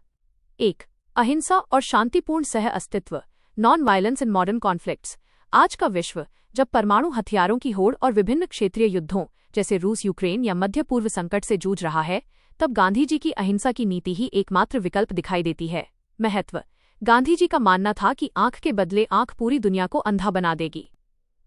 1. अहिंसा और शांतिपूर्ण सह अस्तित्व, non violence in modern conflicts. आज का विश्व, जब परमाणु हथियारों की होड़ और विभिन्न क्षेत्रीय युद्धों जैसे रूस यूक्रेन या मध्य पूर्व संकट से जूझ रहा है, तब गांधी जी की अहिंसा की नीति ही एकमात्र विकल्प दिखाई देती है। महत्व। गांधी जी का मानना था कि आंख के बदले आंख पूरी दुनिया को अंधा बना देगी।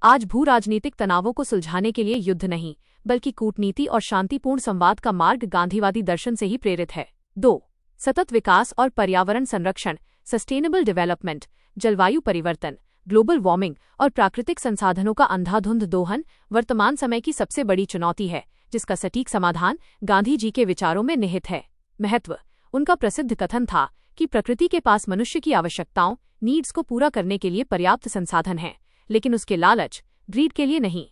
आज भू राजनीतिक तनावों को सुलझाने के लिए युद्ध नहीं, बल्कि कूटनीति और शांतिपूर्ण संवाद का मार्ग गांधीवादी दर्शन से ही प्रेरित है। 2. सतत विकास और पर्यावरण संरक्षण, सस्टेनेबल डेवलपमेंट। जलवायु परिवर्तन, ग्लोबल वार्मिंग और प्राकृतिक संसाधनों का अंधाधुंध दोहन वर्तमान समय की सबसे बड़ी चुनौती है, जिसका सटीक समाधान गांधी जी के विचारों में निहित है। महत्व। उनका प्रसिद्ध कथन था कि प्रकृति के पास मनुष्य की आवश्यकताओं, नीड्स को पूरा करने के लिए पर्याप्त संसाधन हैं, लेकिन उसके लालच, ग्रीड के लिए नहीं।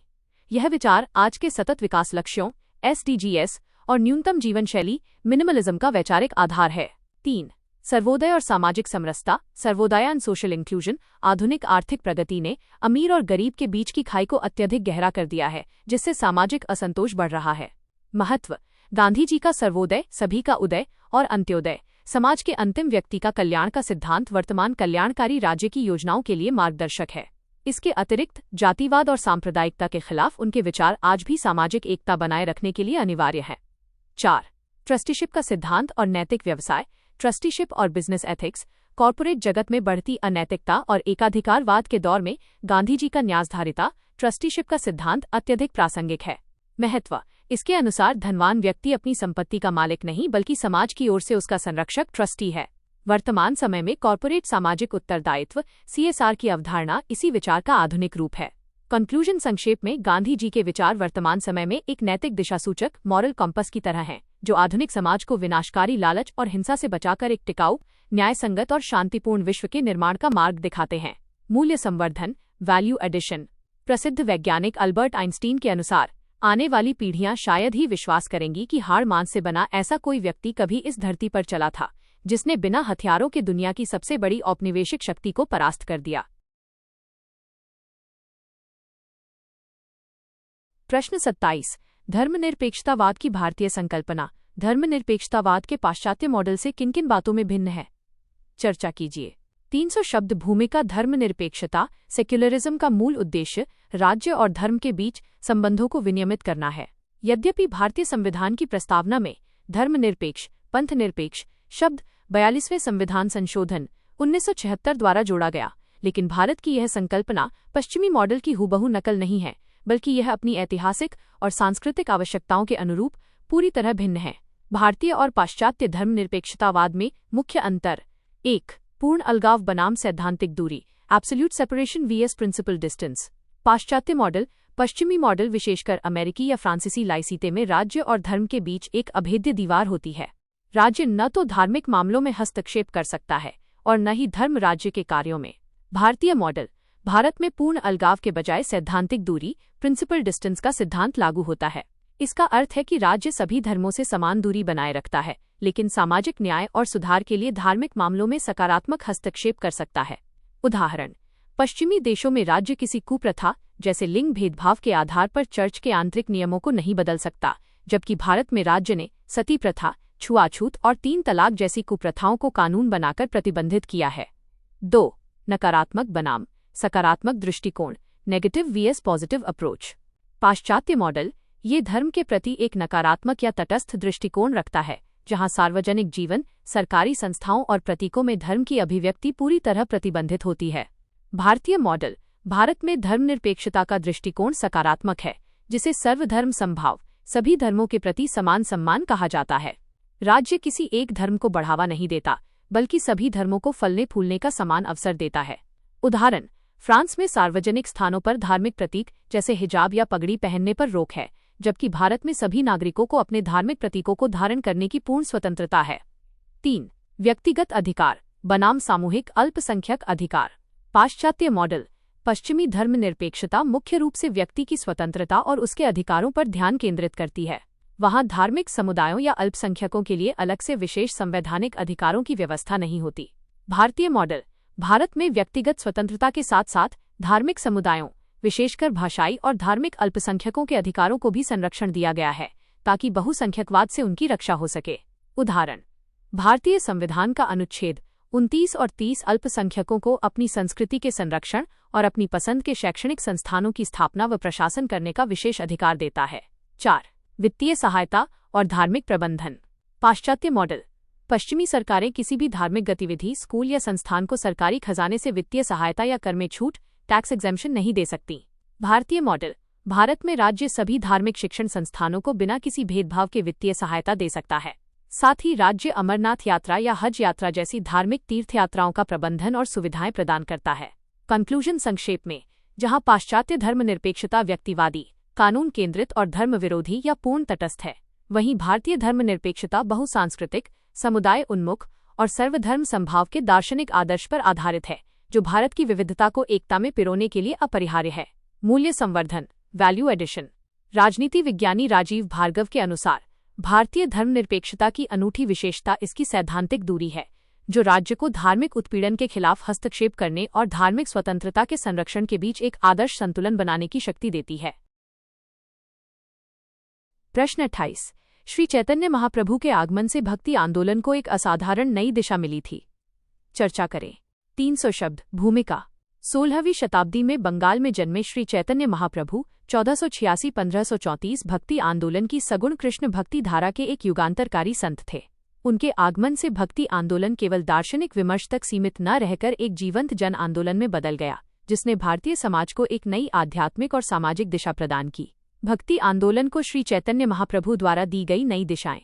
यह विचार आज के सतत विकास लक्ष्यों, SDGs और न्यूनतम जीवन शैली, मिनिमलिज्म का वैचारिक आधार है। 3. सर्वोदय और सामाजिक समरसता, सर्वोदय एंड सोशल इंक्लूजन। आधुनिक आर्थिक प्रगति ने अमीर और गरीब के बीच की खाई को अत्यधिक गहरा कर दिया है, जिससे सामाजिक असंतोष बढ़ रहा है। महत्व। गांधी जी का सर्वोदय, सभी का उदय और अंत्योदय, समाज के अंतिम व्यक्ति का कल्याण का सिद्धांत वर्तमान कल्याणकारी राज्य की योजनाओं के लिए मार्गदर्शक है। इसके अतिरिक्त जातिवाद और सांप्रदायिकता के खिलाफ उनके विचार आज भी सामाजिक एकता बनाए रखने के लिए अनिवार्य हैं। 4. ट्रस्टीशिप का सिद्धांत और नैतिक व्यवसाय, ट्रस्टीशिप और बिजनेस एथिक्स। कॉर्पोरेट जगत में बढ़ती अनैतिकता और एकाधिकारवाद के दौर में गांधी जी का न्यासधारिता, ट्रस्टीशिप का सिद्धांत अत्यधिक प्रासंगिक है। महत्व। इसके अनुसार धनवान व्यक्ति अपनी संपत्ति का मालिक नहीं, बल्कि समाज की ओर से उसका संरक्षक, ट्रस्टी है। वर्तमान समय में कॉर्पोरेट सामाजिक उत्तरदायित्व, CSR की अवधारणा इसी विचार का आधुनिक रूप है। कंक्लूजन संक्षेप में, गांधी जी के विचार वर्तमान समय में एक नैतिक दिशासूचक मॉरल कॉम्पस की तरह हैं, जो आधुनिक समाज को विनाशकारी लालच और हिंसा से बचाकर एक टिकाऊ, न्यायसंगत और शांतिपूर्ण विश्व के निर्माण का मार्ग दिखाते हैं। मूल्य संवर्धन, वैल्यू एडिशन। प्रसिद्ध वैज्ञानिक अल्बर्ट आइंस्टीन के अनुसार, आने वाली पीढ़ियां शायद ही विश्वास करेंगी कि हाड़ मांस से बना ऐसा कोई व्यक्ति कभी इस धरती पर चला था, जिसने बिना हथियारों के दुनिया की सबसे बड़ी औपनिवेशिक शक्ति को परास्त कर दिया। प्रश्न 27। धर्मनिरपेक्षतावाद की भारतीय संकल्पना धर्मनिरपेक्षतावाद के पाश्चात्य मॉडल से किन किन बातों में भिन्न है? चर्चा कीजिए। 300 शब्द। भूमिका। धर्मनिरपेक्षता सेक्युलरिज्म का मूल उद्देश्य राज्य और धर्म के बीच संबंधों को विनियमित करना है। यद्यपि भारतीय संविधान की प्रस्तावना में धर्मनिरपेक्ष, पंथनिरपेक्ष शब्द 42वें संविधान संशोधन 1976 द्वारा जोड़ा गया, लेकिन भारत की यह संकल्पना पश्चिमी मॉडल की हूबहू नकल नहीं है, बल्कि यह अपनी ऐतिहासिक और सांस्कृतिक आवश्यकताओं के अनुरूप पूरी तरह भिन्न है। भारतीय और पाश्चात्य धर्मनिरपेक्षतावाद में मुख्य अंतर। 1. पूर्ण अलगाव बनाम सैद्धांतिक दूरी absolute separation vs principle distance. पाश्चात्य मॉडल, पश्चिमी मॉडल विशेषकर अमेरिकी या फ्रांसीसी लाइसीते में राज्य और धर्म के बीच एक अभेद्य दीवार होती है। राज्य न तो धार्मिक मामलों में हस्तक्षेप कर सकता है और न ही धर्म राज्य के कार्यों में। भारतीय मॉडल, भारत में पूर्ण अलगाव के बजाय सैद्धांतिक दूरी प्रिंसिपल डिस्टेंस का सिद्धांत लागू होता है। इसका अर्थ है कि राज्य सभी धर्मों से समान दूरी बनाए रखता है, लेकिन सामाजिक न्याय और सुधार के लिए धार्मिक मामलों में सकारात्मक हस्तक्षेप कर सकता है। उदाहरण, पश्चिमी देशों में राज्य किसी कुप्रथा जैसे लिंग भेदभाव के आधार पर चर्च के आंतरिक नियमों को नहीं बदल सकता, जबकि भारत में राज्य ने सती प्रथा, छुआछूत और 3 तलाक जैसी कुप्रथाओं को कानून बनाकर प्रतिबंधित किया है। 2. नकारात्मक बनाम सकारात्मक दृष्टिकोण नेगेटिव vs पॉजिटिव अप्रोच। पाश्चात्य मॉडल, ये धर्म के प्रति एक नकारात्मक या तटस्थ दृष्टिकोण रखता है, जहां सार्वजनिक जीवन, सरकारी संस्थाओं और प्रतीकों में धर्म की अभिव्यक्ति पूरी तरह प्रतिबंधित होती है। भारतीय मॉडल, भारत में धर्मनिरपेक्षता का दृष्टिकोण सकारात्मक है, जिसे सर्वधर्म समभाव, सभी धर्मों के प्रति समान सम्मान कहा जाता है। राज्य किसी एक धर्म को बढ़ावा नहीं देता, बल्कि सभी धर्मों को फलने फूलने का समान अवसर देता है। उदाहरण, फ्रांस में सार्वजनिक स्थानों पर धार्मिक प्रतीक जैसे हिजाब या पगड़ी पहनने पर रोक है, जबकि भारत में सभी नागरिकों को अपने धार्मिक प्रतीकों को धारण करने की पूर्ण स्वतंत्रता है। 3. व्यक्तिगत अधिकार बनाम सामूहिक अल्पसंख्यक अधिकार। पाश्चात्य मॉडल, पश्चिमी धर्मनिरपेक्षता मुख्य रूप से व्यक्ति की स्वतंत्रता और उसके अधिकारों पर ध्यान केंद्रित करती है। वहां धार्मिक समुदायों या अल्पसंख्यकों के लिए अलग से विशेष संवैधानिक अधिकारों की व्यवस्था नहीं होती। भारतीय मॉडल, भारत में व्यक्तिगत स्वतंत्रता के साथ साथ धार्मिक समुदायों, विशेषकर भाषाई और धार्मिक अल्पसंख्यकों के अधिकारों को भी संरक्षण दिया गया है, ताकि बहुसंख्यकवाद से उनकी रक्षा हो सके। उदाहरण, भारतीय संविधान का अनुच्छेद 29 और 30 अल्पसंख्यकों को अपनी संस्कृति के संरक्षण और अपनी पसंद के शैक्षणिक संस्थानों की स्थापना व प्रशासन करने का विशेष अधिकार देता है। 4. वित्तीय सहायता और धार्मिक प्रबंधन। पाश्चात्य मॉडल, पश्चिमी सरकारें किसी भी धार्मिक गतिविधि, स्कूल या संस्थान को सरकारी खजाने से वित्तीय सहायता या कर में छूट टैक्स एग्जेम्पशन नहीं दे सकती। भारतीय मॉडल, भारत में राज्य सभी धार्मिक शिक्षण संस्थानों को बिना किसी भेदभाव के वित्तीय सहायता दे सकता है। साथ ही राज्य अमरनाथ यात्रा या हज यात्रा जैसी धार्मिक तीर्थयात्राओं का प्रबंधन और सुविधाएं प्रदान करता है। कंक्लूजन संक्षेप में, जहां पाश्चात्य धर्मनिरपेक्षता व्यक्तिवादी, कानून केंद्रित और धर्म विरोधी या पूर्ण तटस्थ है, वहीं भारतीय धर्मनिरपेक्षता बहुसांस्कृतिक, समुदाय उन्मुख और सर्वधर्म संभाव के दार्शनिक आदर्श पर आधारित है, जो भारत की विविधता को एकता में पिरोने के लिए अपरिहार्य है। मूल्य संवर्धन, वैल्यू एडिशन। राजनीति विज्ञानी राजीव भार्गव के अनुसार, भारतीय धर्मनिरपेक्षता की अनूठी विशेषता इसकी सैद्धांतिक दूरी है, जो राज्य को धार्मिक उत्पीड़न के खिलाफ हस्तक्षेप करने और धार्मिक स्वतंत्रता के संरक्षण के बीच एक आदर्श संतुलन बनाने की शक्ति देती है। प्रश्न 28। श्री चैतन्य महाप्रभु के आगमन से भक्ति आंदोलन को एक असाधारण नई दिशा मिली थी। चर्चा करें। 300 शब्द। भूमिका। 16वीं शताब्दी में बंगाल में जन्मे श्री चैतन्य महाप्रभु 1486-1534 भक्ति आंदोलन की सगुण कृष्ण भक्ति धारा के एक युगांतरकारी संत थे। उनके आगमन से भक्ति आंदोलन केवल दार्शनिक विमर्श तक सीमित न रहकर एक जीवंत जन आंदोलन में बदल गया, जिसने भारतीय समाज को एक नई आध्यात्मिक और सामाजिक दिशा प्रदान की। भक्ति आंदोलन को श्री चैतन्य महाप्रभु द्वारा दी गई नई दिशाएं।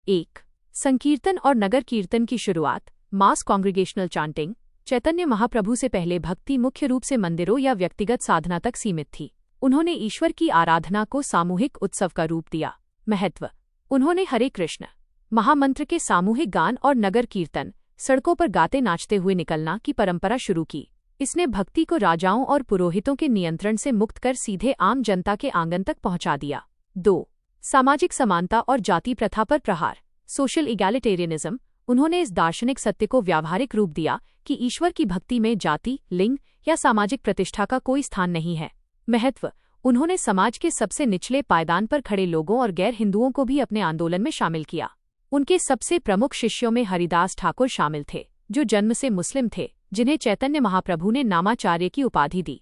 1. संकीर्तन और नगर कीर्तन की शुरुआत। मास कॉन्ग्रीगेशनल चांटिंग। चैतन्य महाप्रभु से पहले भक्ति मुख्य रूप से मंदिरों या व्यक्तिगत साधना तक सीमित थी। उन्होंने ईश्वर की आराधना को सामूहिक उत्सव का रूप दिया। महत्व: उन्होंने हरे कृष्ण महामंत्र के सामूहिक गान और नगर कीर्तन, सड़कों पर गाते नाचते हुए निकलना की परंपरा शुरू की। इसने भक्ति को राजाओं और पुरोहितों के नियंत्रण से मुक्त कर सीधे आम जनता के आंगन तक पहुंचा दिया। 2. सामाजिक समानता और जाति प्रथा पर प्रहार। Social egalitarianism. उन्होंने इस दार्शनिक सत्य को व्यावहारिक रूप दिया कि ईश्वर की भक्ति में जाति, लिंग या सामाजिक प्रतिष्ठा का कोई स्थान नहीं है। महत्व: उन्होंने समाज के सबसे निचले पायदान पर खड़े लोगों और गैर हिंदुओं को भी अपने आंदोलन में शामिल किया। उनके सबसे प्रमुख शिष्यों में हरिदास ठाकुर शामिल थे, जो जन्म से मुस्लिम थे, जिन्हें चैतन्य महाप्रभु ने नामाचार्य की उपाधि दी।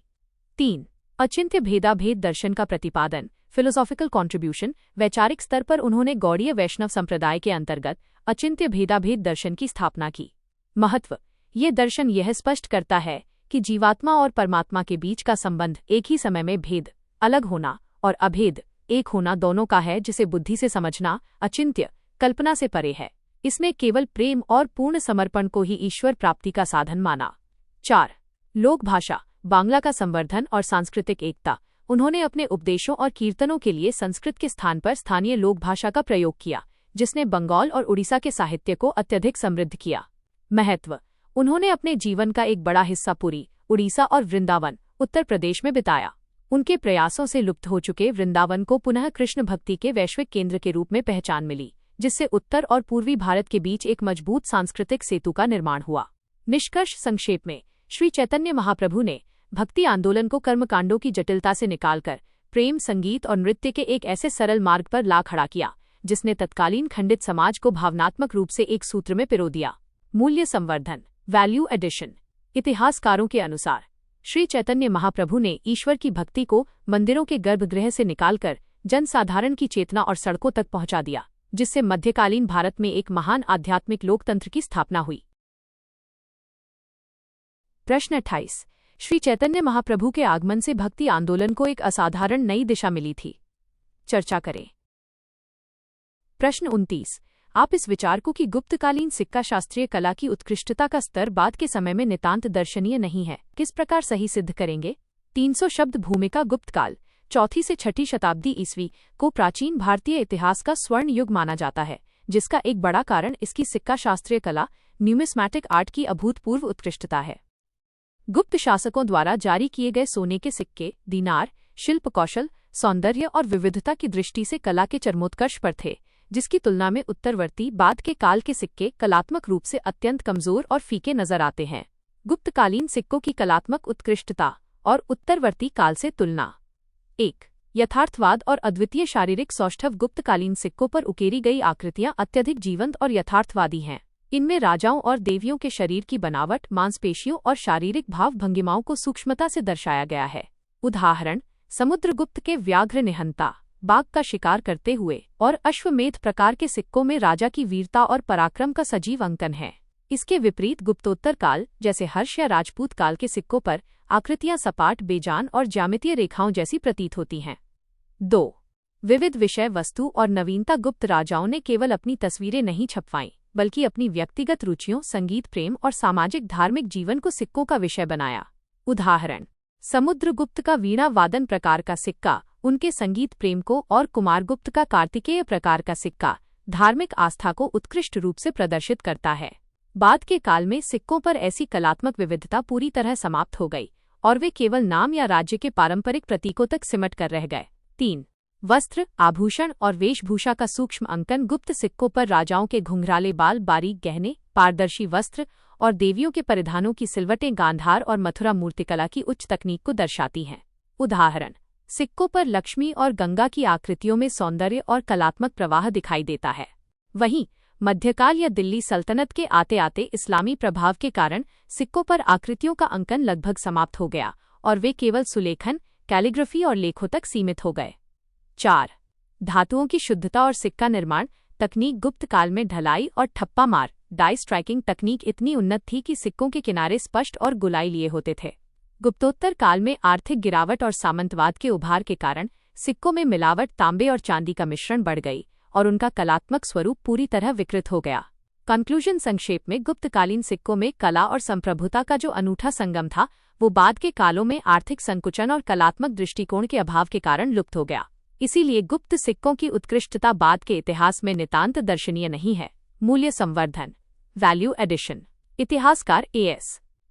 3. अचिंत्य भेदाभेद दर्शन का प्रतिपादन। Philosophical contribution. वैचारिक स्तर पर उन्होंने गौड़ीय वैष्णव संप्रदाय के अंतर्गत अचिंत्य भेदाभेद दर्शन की स्थापना की। महत्व: ये दर्शन यह स्पष्ट करता है कि जीवात्मा और परमात्मा के बीच का संबंध एक ही समय में भेद, अलग होना, और अभेद, एक होना दोनों का है, जिसे बुद्धि से समझना, अचिंत्य, कल्पना से परे है। इसने केवल प्रेम और पूर्ण समर्पण को ही ईश्वर प्राप्ति का साधन माना। 4. लोक भाषा, बांग्ला का संवर्धन और सांस्कृतिक एकता। उन्होंने अपने उपदेशों और कीर्तनों के लिए संस्कृत के स्थान पर स्थानीय लोक भाषा का प्रयोग किया, जिसने बंगाल और उड़ीसा के साहित्य को अत्यधिक समृद्ध किया। महत्व: उन्होंने अपने जीवन का एक बड़ा हिस्सा पुरी, उड़ीसा और वृंदावन, उत्तर प्रदेश में बिताया। उनके प्रयासों से लुप्त हो चुके वृंदावन को पुनः कृष्ण भक्ति के वैश्विक केंद्र के रूप में पहचान मिली, जिससे उत्तर और पूर्वी भारत के बीच एक मजबूत सांस्कृतिक सेतु का निर्माण हुआ। निष्कर्ष संक्षेप में, श्री चैतन्य महाप्रभु ने भक्ति आंदोलन को कर्मकांडों की जटिलता से निकालकर प्रेम, संगीत और नृत्य के एक ऐसे सरल मार्ग पर ला खड़ा किया, जिसने तत्कालीन खंडित समाज को भावनात्मक रूप से एक सूत्र में पिरो दिया। मूल्य संवर्धन, वैल्यू एडिशन। इतिहासकारों के अनुसार श्री चैतन्य महाप्रभु ने ईश्वर की भक्ति को मंदिरों के गर्भगृह से निकालकर जनसाधारण की चेतना और सड़कों तक पहुंचा दिया, जिससे मध्यकालीन भारत में एक महान आध्यात्मिक लोकतंत्र की स्थापना हुई। प्रश्न 28. श्री चैतन्य महाप्रभु के आगमन से भक्ति आंदोलन को एक असाधारण नई दिशा मिली थी। चर्चा करें। प्रश्न 29. आप इस विचार को कि गुप्तकालीन सिक्का शास्त्रीय कला की उत्कृष्टता का स्तर बाद के समय में नितांत दर्शनीय नहीं है, किस प्रकार सही सिद्ध करेंगे? 300 शब्द भूमिका। गुप्तकाल 4वीं से 6वीं शताब्दी ईस्वी को प्राचीन भारतीय इतिहास का स्वर्ण युग माना जाता है, जिसका एक बड़ा कारण इसकी सिक्का शास्त्रीय कला, न्यूमिस्मैटिक आर्ट की अभूतपूर्व उत्कृष्टता है। गुप्त शासकों द्वारा जारी किए गए सोने के सिक्के, दीनार, शिल्प कौशल, सौंदर्य और विविधता की दृष्टि से कला के चरमोत्कर्ष पर थे, जिसकी तुलना में उत्तरवर्ती बाद के काल के सिक्के कलात्मक रूप से अत्यंत कमजोर और फीके नजर आते हैं। गुप्तकालीन सिक्कों की कलात्मक उत्कृष्टता और उत्तरवर्ती काल से तुलना। 1. यथार्थवाद और अद्वितीय शारीरिक सौष्ठव। गुप्तकालीन सिक्कों पर उकेरी गई आकृतियां अत्यधिक जीवंत और यथार्थवादी हैं। इनमें राजाओं और देवियों के शरीर की बनावट, मांसपेशियों और शारीरिक भाव भंगिमाओं को सूक्ष्मता से दर्शाया गया है। उदाहरण: समुद्रगुप्त के व्याघ्र निहंता, बाघ का शिकार करते हुए और अश्वमेध प्रकार के सिक्कों में राजा की वीरता और पराक्रम का सजीव अंकन है। इसके विपरीत गुप्तोत्तर काल जैसे हर्ष या राजपूत काल के सिक्कों पर आकृतियां सपाट, बेजान और ज्यामितीय रेखाओं जैसी प्रतीत होती हैं। 2. विविध विषय वस्तु और नवीनता। गुप्त राजाओं ने केवल अपनी तस्वीरें नहीं छपवाईं, बल्कि अपनी व्यक्तिगत रुचियों, संगीत, प्रेम और सामाजिक धार्मिक जीवन को सिक्कों का विषय बनाया। उदाहरण: समुद्रगुप्त का वीणा वादन प्रकार का सिक्का उनके संगीत प्रेम को और कुमारगुप्त का कार्तिकेय प्रकार का सिक्का धार्मिक आस्था को उत्कृष्ट रूप से प्रदर्शित करता है। बाद के काल में सिक्कों पर ऐसी कलात्मक विविधता पूरी तरह समाप्त हो गई और वे केवल नाम या राज्य के पारंपरिक प्रतीकों तक सिमट कर रह गए। 3. वस्त्र, आभूषण और वेशभूषा का सूक्ष्म अंकन। गुप्त सिक्कों पर राजाओं के घुंघराले बाल, बारीक गहने, पारदर्शी वस्त्र और देवियों के परिधानों की सिलवटें गांधार और मथुरा मूर्तिकला की उच्च तकनीक को दर्शाती हैं। उदाहरण: सिक्कों पर लक्ष्मी और गंगा की आकृतियों में सौंदर्य और कलात्मक प्रवाह दिखाई देता है। वहीं मध्यकाल या दिल्ली सल्तनत के आते आते इस्लामी प्रभाव के कारण सिक्कों पर आकृतियों का अंकन लगभग समाप्त हो गया और वे केवल सुलेखन, कैलीग्राफी और लेखों तक सीमित हो गए। 4. धातुओं की शुद्धता और सिक्का निर्माण तकनीक। गुप्त काल में ढलाई और ठप्पा मार, डाई स्ट्राइकिंग तकनीक इतनी उन्नत थी कि सिक्कों के किनारे स्पष्ट और गुलाई लिए होते थे। गुप्तोत्तर काल में आर्थिक गिरावट और सामंतवाद के उभार के कारण सिक्कों में मिलावट, तांबे और चांदी का मिश्रण बढ़ गई और उनका कलात्मक स्वरूप पूरी तरह विकृत हो गया। कंक्लूजन संक्षेप में गुप्तकालीन सिक्कों में कला और संप्रभुता का जो अनूठा संगम था वो बाद के कालों में आर्थिक संकुचन और कलात्मक दृष्टिकोण के अभाव के कारण लुप्त हो गया। इसीलिए गुप्त सिक्कों की उत्कृष्टता बाद के इतिहास में नितांत दर्शनीय नहीं है। मूल्य संवर्धन, वैल्यू एडिशन। इतिहासकार A.S.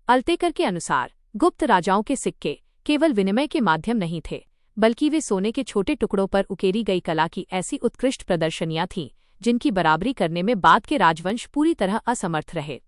अल्तेकर के अनुसार गुप्त राजाओं के सिक्के केवल विनिमय के माध्यम नहीं थे, बल्कि वे सोने के छोटे टुकड़ों पर उकेरी गई कला की ऐसी उत्कृष्ट प्रदर्शनियां थीं जिनकी बराबरी करने में बाद के राजवंश पूरी तरह असमर्थ रहे।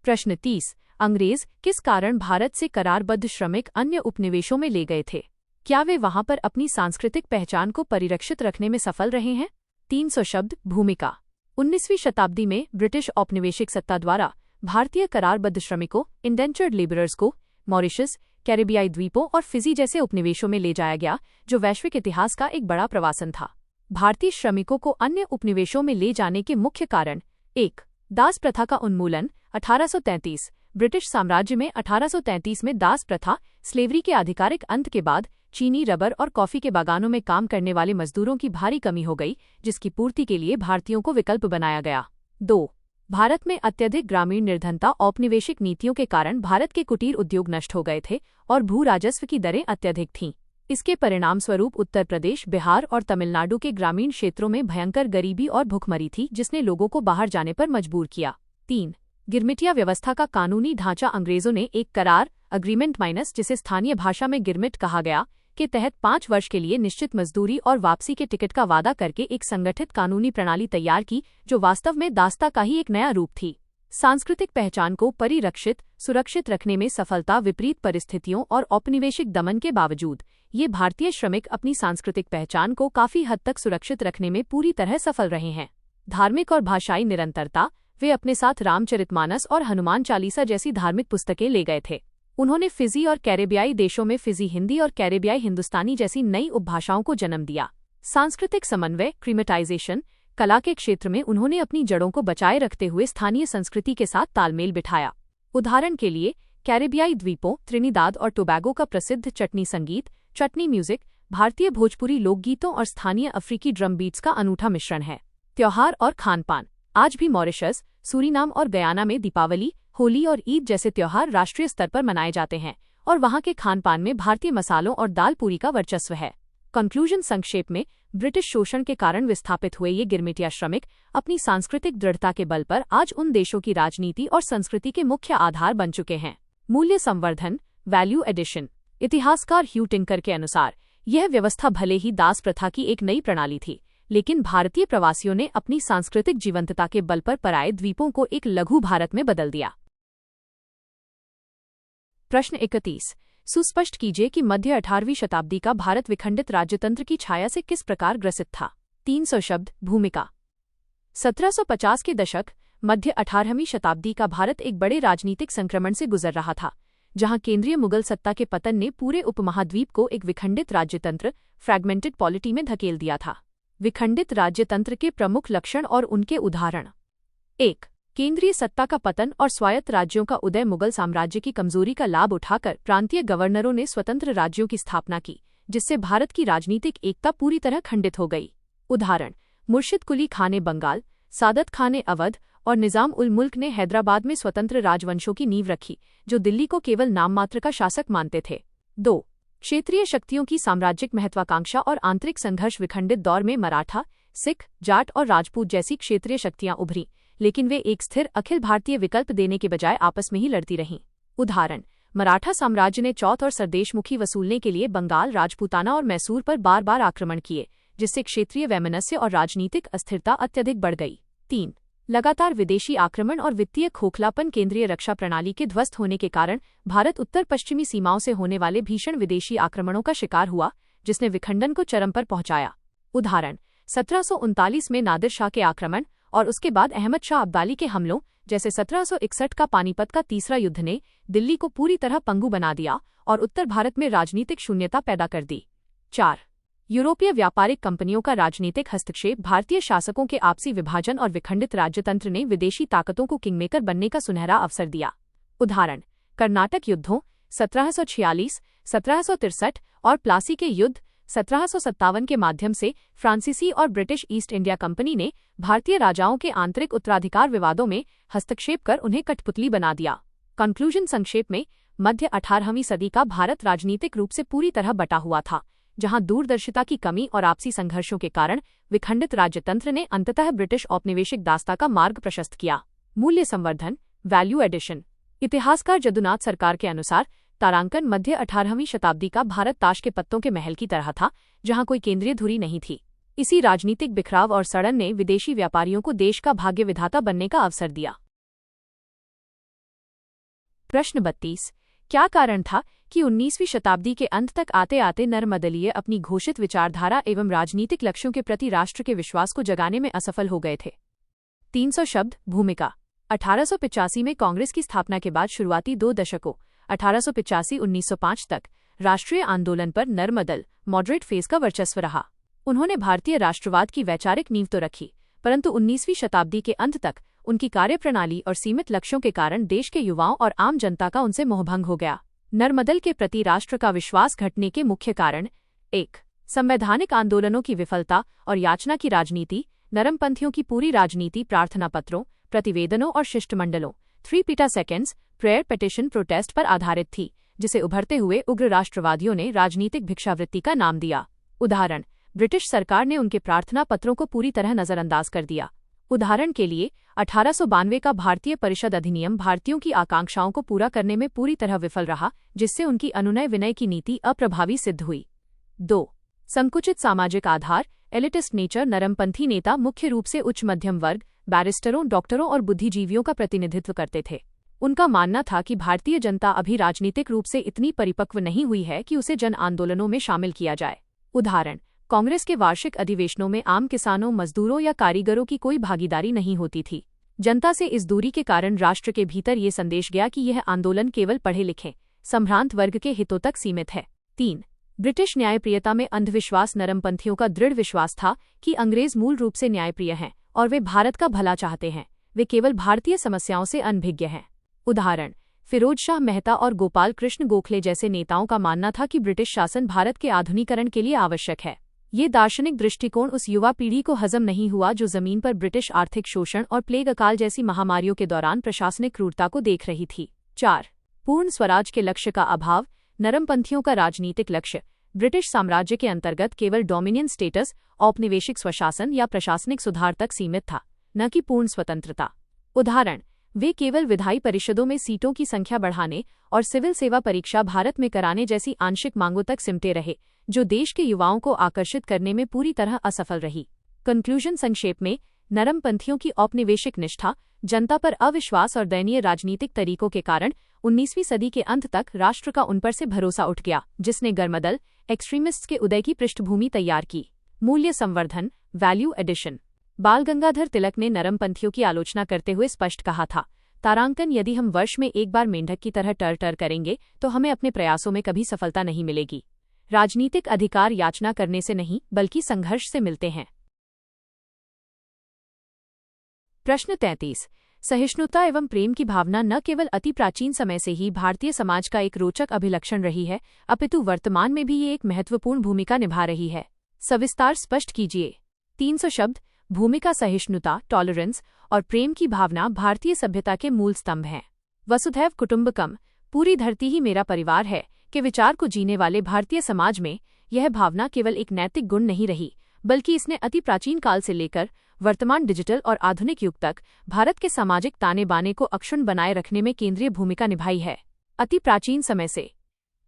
प्रश्न 30। अंग्रेज किस कारण भारत से करारबद्ध श्रमिक अन्य उपनिवेशों में ले गए थे? क्या वे वहां पर अपनी सांस्कृतिक पहचान को परिरक्षित रखने में सफल रहे हैं? 300 शब्द भूमिका। 19वीं शताब्दी में ब्रिटिश औपनिवेशिक सत्ता द्वारा भारतीय करारबद्ध श्रमिकों इंडेंचर्ड लेबरर्स को मॉरिशस, कैरिबियाई द्वीपों और फिजी जैसे उपनिवेशों में ले जाया गया, जो वैश्विक इतिहास का एक बड़ा प्रवासन था। भारतीय श्रमिकों को अन्य उपनिवेशों में ले जाने के मुख्य कारण: 1. दास प्रथा का उन्मूलन 1833। ब्रिटिश साम्राज्य में 1833 में दास प्रथा, स्लेवरी के आधिकारिक अंत के बाद चीनी, रबर और कॉफी के बागानों में काम करने वाले मजदूरों की भारी कमी हो गई, जिसकी पूर्ति के लिए भारतीयों को विकल्प बनाया गया। 2. भारत में अत्यधिक ग्रामीण निर्धनता। औपनिवेशिक नीतियों के कारण भारत के कुटीर उद्योग नष्ट हो गए थे और भू राजस्व की दरें अत्यधिक थीं। इसके परिणामस्वरूप उत्तर प्रदेश, बिहार और तमिलनाडु के ग्रामीण क्षेत्रों में भयंकर गरीबी और भुखमरी थी, जिसने लोगों को बाहर जाने पर मजबूर किया। 3. गिरमिटिया व्यवस्था का कानूनी ढांचा। अंग्रेजों ने एक करार अग्रीमेंट माइनस, जिसे स्थानीय भाषा में गिरमिट कहा गया, के तहत 5 वर्ष के लिए निश्चित मजदूरी और वापसी के टिकट का वादा करके एक संगठित कानूनी प्रणाली तैयार की, जो वास्तव में दास्ता का ही एक नया रूप थी। सांस्कृतिक पहचान को परिरक्षित सुरक्षित रखने में सफलता। विपरीत परिस्थितियों और औपनिवेशिक दमन के बावजूद ये भारतीय श्रमिक अपनी सांस्कृतिक पहचान को काफी हद तक सुरक्षित रखने में पूरी तरह सफल रहे हैं। धार्मिक और भाषाई निरंतरता। वे अपने साथ रामचरितमानस और हनुमान चालीसा जैसी धार्मिक पुस्तकें ले गए थे। उन्होंने फिजी और कैरेबियाई देशों में फिजी हिंदी और कैरेबियाई हिंदुस्तानी जैसी नई उपभाषाओं को जन्म दिया। सांस्कृतिक समन्वय, क्रीमेटाइजेशन। कला के क्षेत्र में उन्होंने अपनी जड़ों को बचाए रखते हुए स्थानीय संस्कृति के साथ तालमेल बिठाया। उदाहरण के लिए कैरेबियाई द्वीपों, त्रिनिदाद और टोबैगो का प्रसिद्ध चटनी संगीत, चटनी म्यूजिक, भारतीय भोजपुरी लोकगीतों और स्थानीय अफ्रीकी ड्रम बीट्स का अनूठा मिश्रण है। त्योहार और खानपान। आज भी मॉरिशस, सूरीनाम और गयाना में दीपावली, होली और ईद जैसे त्योहार राष्ट्रीय स्तर पर मनाए जाते हैं और वहां के खानपान में भारतीय मसालों और दाल पूरी का वर्चस्व है। कंक्लूजन संक्षेप में, ब्रिटिश शोषण के कारण विस्थापित हुए ये गिरमिटिया श्रमिक अपनी सांस्कृतिक दृढ़ता के बल पर आज उन देशों की राजनीति और संस्कृति के मुख्य आधार बन चुके हैं। मूल्य संवर्धन, वैल्यू एडिशन। इतिहासकार ह्यू टिंकर के अनुसार यह व्यवस्था भले ही दास प्रथा की एक नई प्रणाली थी, लेकिन भारतीय प्रवासियों ने अपनी सांस्कृतिक जीवंतता के बल पर पराये द्वीपों को एक लघु भारत में बदल दिया। प्रश्न 31। सुस्पष्ट कीजिए कि मध्य 18वीं शताब्दी का भारत विखंडित राज्यतंत्र की छाया से किस प्रकार ग्रसित था? 300 शब्द भूमिका। 1750 के दशक, मध्य 18वीं शताब्दी का भारत एक बड़े राजनीतिक संक्रमण से गुजर रहा था, जहां केंद्रीय मुगल सत्ता के पतन ने पूरे उपमहाद्वीप को एक विखंडित राज्यतंत्र, फ्रैगमेंटेड पॉलिटी में धकेल दिया था। विखंडित राज्यतंत्र के प्रमुख लक्षण और उनके उदाहरण। 1. केंद्रीय सत्ता का पतन और स्वायत्त राज्यों का उदय। मुगल साम्राज्य की कमजोरी का लाभ उठाकर प्रांतीय गवर्नरों ने स्वतंत्र राज्यों की स्थापना की, जिससे भारत की राजनीतिक एकता पूरी तरह खंडित हो गई। उदाहरण: मुर्शिद कुली खान ने बंगाल, सादत खान ने अवध और निजाम उल मुल्क ने हैदराबाद में स्वतंत्र राजवंशों की नींव रखी, जो दिल्ली को केवल नाममात्र का शासक मानते थे। 2. क्षेत्रीय शक्तियों की साम्राज्यिक महत्वाकांक्षा और आंतरिक संघर्ष। विखंडित दौर में मराठा, सिख, जाट और राजपूत जैसी क्षेत्रीय शक्तियां उभरी, लेकिन वे एक स्थिर अखिल भारतीय विकल्प देने के बजाय आपस में ही लड़ती रहीं। उदाहरण: मराठा साम्राज्य ने चौथ और सरदेशमुखी वसूलने के लिए बंगाल, राजपूताना और मैसूर पर बार बार आक्रमण किए, जिससे क्षेत्रीय वैमनस्य और राजनीतिक अस्थिरता अत्यधिक बढ़ गई। 3. लगातार विदेशी आक्रमण और वित्तीय खोखलापन। केंद्रीय रक्षा प्रणाली के ध्वस्त होने के कारण भारत उत्तर पश्चिमी सीमाओं से होने वाले भीषण विदेशी आक्रमणों का शिकार हुआ, जिसने विखंडन को चरम पर पहुंचाया। उदाहरण: 1739 में नादिर शाह के आक्रमण और उसके बाद अहमद शाह अब्दाली के हमलों जैसे 1761 का पानीपत का तीसरा युद्ध ने दिल्ली को पूरी तरह पंगु बना दिया और उत्तर भारत में राजनीतिक शून्यता पैदा कर दी। 4. यूरोपीय व्यापारिक कंपनियों का राजनीतिक हस्तक्षेप। भारतीय शासकों के आपसी विभाजन और विखंडित राज्यतंत्र ने विदेशी ताकतों को किंगमेकर बनने का सुनहरा अवसर दिया। उदाहरण: कर्नाटक युद्धों 1746, 1763 और प्लासी के युद्ध 1757 के माध्यम से फ्रांसीसी और ब्रिटिश ईस्ट इंडिया कंपनी ने भारतीय राजाओं के आंतरिक उत्तराधिकार विवादों में हस्तक्षेप कर उन्हें कठपुतली बना दिया। कंक्लूजन संक्षेप में, मध्य 18वीं सदी का भारत राजनीतिक रूप से पूरी तरह बटा हुआ था, जहां दूरदर्शिता की कमी और आपसी संघर्षों के कारण विखंडित राज्यतंत्र ने अंततः ब्रिटिश औपनिवेशिक दासता का मार्ग प्रशस्त किया। मूल्य संवर्धन, वैल्यू एडिशन। इतिहासकार जदुनाथ सरकार के अनुसार तारांकन मध्य 18वीं शताब्दी का भारत ताश के पत्तों के महल की तरह था, जहां कोई केंद्रीय धुरी नहीं थी। इसी राजनीतिक बिखराव और सड़न ने विदेशी व्यापारियों को देश का भाग्य विधाता बनने का अवसर दिया। प्रश्न 32। क्या कारण था कि 19वीं शताब्दी के अंत तक आते आते नरमदलीय अपनी घोषित विचारधारा एवं राजनीतिक लक्ष्यों के प्रति राष्ट्र के विश्वास को जगाने में असफल हो गए थे? 300 शब्द। भूमिका। 1885 में कांग्रेस की स्थापना के बाद शुरुआती 2 दशकों 1885-1905 तक राष्ट्रीय आंदोलन पर नरमदल मॉडरेट फेज का वर्चस्व रहा। उन्होंने भारतीय राष्ट्रवाद की वैचारिक नींव तो रखी, परंतु 19वीं शताब्दी के अंत तक उनकी कार्यप्रणाली और सीमित लक्ष्यों के कारण देश के युवाओं और आम जनता का उनसे मोहभंग हो गया। नरमदल के प्रति राष्ट्र का विश्वास घटने के मुख्य कारण: 1. संवैधानिक आंदोलनों की विफलता और याचना की राजनीति। नरमपंथियों की पूरी राजनीति प्रार्थना पत्रों, प्रतिवेदनों और शिष्टमंडलों 3 पीटा सेकेंड्स प्रेयर पिटिशन प्रोटेस्ट पर आधारित थी, जिसे उभरते हुए उग्र राष्ट्रवादियों ने राजनीतिक भिक्षावृत्ति का नाम दिया। उदाहरण: ब्रिटिश सरकार ने उनके प्रार्थना पत्रों को पूरी तरह नजरअंदाज कर दिया। उदाहरण के लिए 1892 का भारतीय परिषद अधिनियम भारतीयों की आकांक्षाओं को पूरा करने में पूरी तरह विफल रहा, जिससे उनकी अनुनय विनय की नीति अप्रभावी सिद्ध हुई। 2. संकुचित सामाजिक आधार, एलिटिस्ट नेचर। नरमपंथी नेता मुख्य रूप से उच्च मध्यम वर्ग, बैरिस्टरों, डॉक्टरों और बुद्धिजीवियों का प्रतिनिधित्व करते थे। उनका मानना था कि भारतीय जनता अभी राजनीतिक रूप से इतनी परिपक्व नहीं हुई है कि उसे जन आंदोलनों में शामिल किया जाए। उदाहरण: कांग्रेस के वार्षिक अधिवेशनों में आम किसानों, मजदूरों या कारीगरों की कोई भागीदारी नहीं होती थी। जनता से इस दूरी के कारण राष्ट्र के भीतर ये संदेश गया कि यह आंदोलन केवल पढ़े लिखे संभ्रांत वर्ग के हितों तक सीमित है। 3. ब्रिटिश न्यायप्रियता में अंधविश्वास। नरमपंथियों का दृढ़ विश्वास था कि अंग्रेज मूल रूप से न्यायप्रिय हैं और वे भारत का भला चाहते हैं, वे केवल भारतीय समस्याओं से अनभिज्ञ हैं। उदाहरण: फिरोज शाह मेहता और गोपाल कृष्ण गोखले जैसे नेताओं का मानना था कि ब्रिटिश शासन भारत के आधुनिकीकरण के लिए आवश्यक है। ये दार्शनिक दृष्टिकोण उस युवा पीढ़ी को हजम नहीं हुआ जो जमीन पर ब्रिटिश आर्थिक शोषण और प्लेग अकाल जैसी महामारियों के दौरान प्रशासनिक क्रूरता को देख रही थी। 4. पूर्ण स्वराज के लक्ष्य का अभाव। नरमपंथियों का राजनीतिक लक्ष्य ब्रिटिश साम्राज्य के अंतर्गत केवल डोमिनियन स्टेटस, औपनिवेशिक स्वशासन या प्रशासनिक सुधार तक सीमित था, न कि पूर्ण स्वतंत्रता। उदाहरण: वे केवल विधायी परिषदों में सीटों की संख्या बढ़ाने और सिविल सेवा परीक्षा भारत में कराने जैसी आंशिक मांगों तक सिमटे रहे, जो देश के युवाओं को आकर्षित करने में पूरी तरह असफल रही। कंक्लूजन संक्षेप में, नरमपंथियों की औपनिवेशिक निष्ठा, जनता पर अविश्वास और दयनीय राजनीतिक तरीकों के कारण 19वीं सदी के अंत तक राष्ट्र का उन पर से भरोसा उठ गया, जिसने गर्मदल एक्सट्रीमिस्ट्स के उदय की पृष्ठभूमि तैयार की। मूल्य संवर्धन, वैल्यू एडिशन। बाल गंगाधर तिलक ने नरमपंथियों की आलोचना करते हुए स्पष्ट कहा था, तारांकन, यदि हम वर्ष में एक बार मेंढक की तरह टर टर करेंगे तो हमें अपने प्रयासों में कभी सफलता नहीं मिलेगी। राजनीतिक अधिकार याचना करने से नहीं, बल्कि संघर्ष से मिलते हैं। प्रश्न 33। सहिष्णुता एवं प्रेम की भावना न केवल अति प्राचीन समय से ही भारतीय समाज का एक रोचक अभिलक्षण रही है, अपितु वर्तमान में भी ये एक महत्वपूर्ण भूमिका निभा रही है। सविस्तार स्पष्ट कीजिए। 300 शब्द। भूमिका। सहिष्णुता, टॉलरेंस और प्रेम की भावना भारतीय सभ्यता के मूल स्तंभ हैं। वसुधैव कुटुंबकम, पूरी धरती ही मेरा परिवार है, के विचार को जीने वाले भारतीय समाज में यह भावना केवल एक नैतिक गुण नहीं रही, बल्कि इसने अति प्राचीन काल से लेकर वर्तमान डिजिटल और आधुनिक युग तक भारत के सामाजिक ताने बाने को अक्षुण्ण बनाए रखने में केंद्रीय भूमिका निभाई है। अति प्राचीन समय से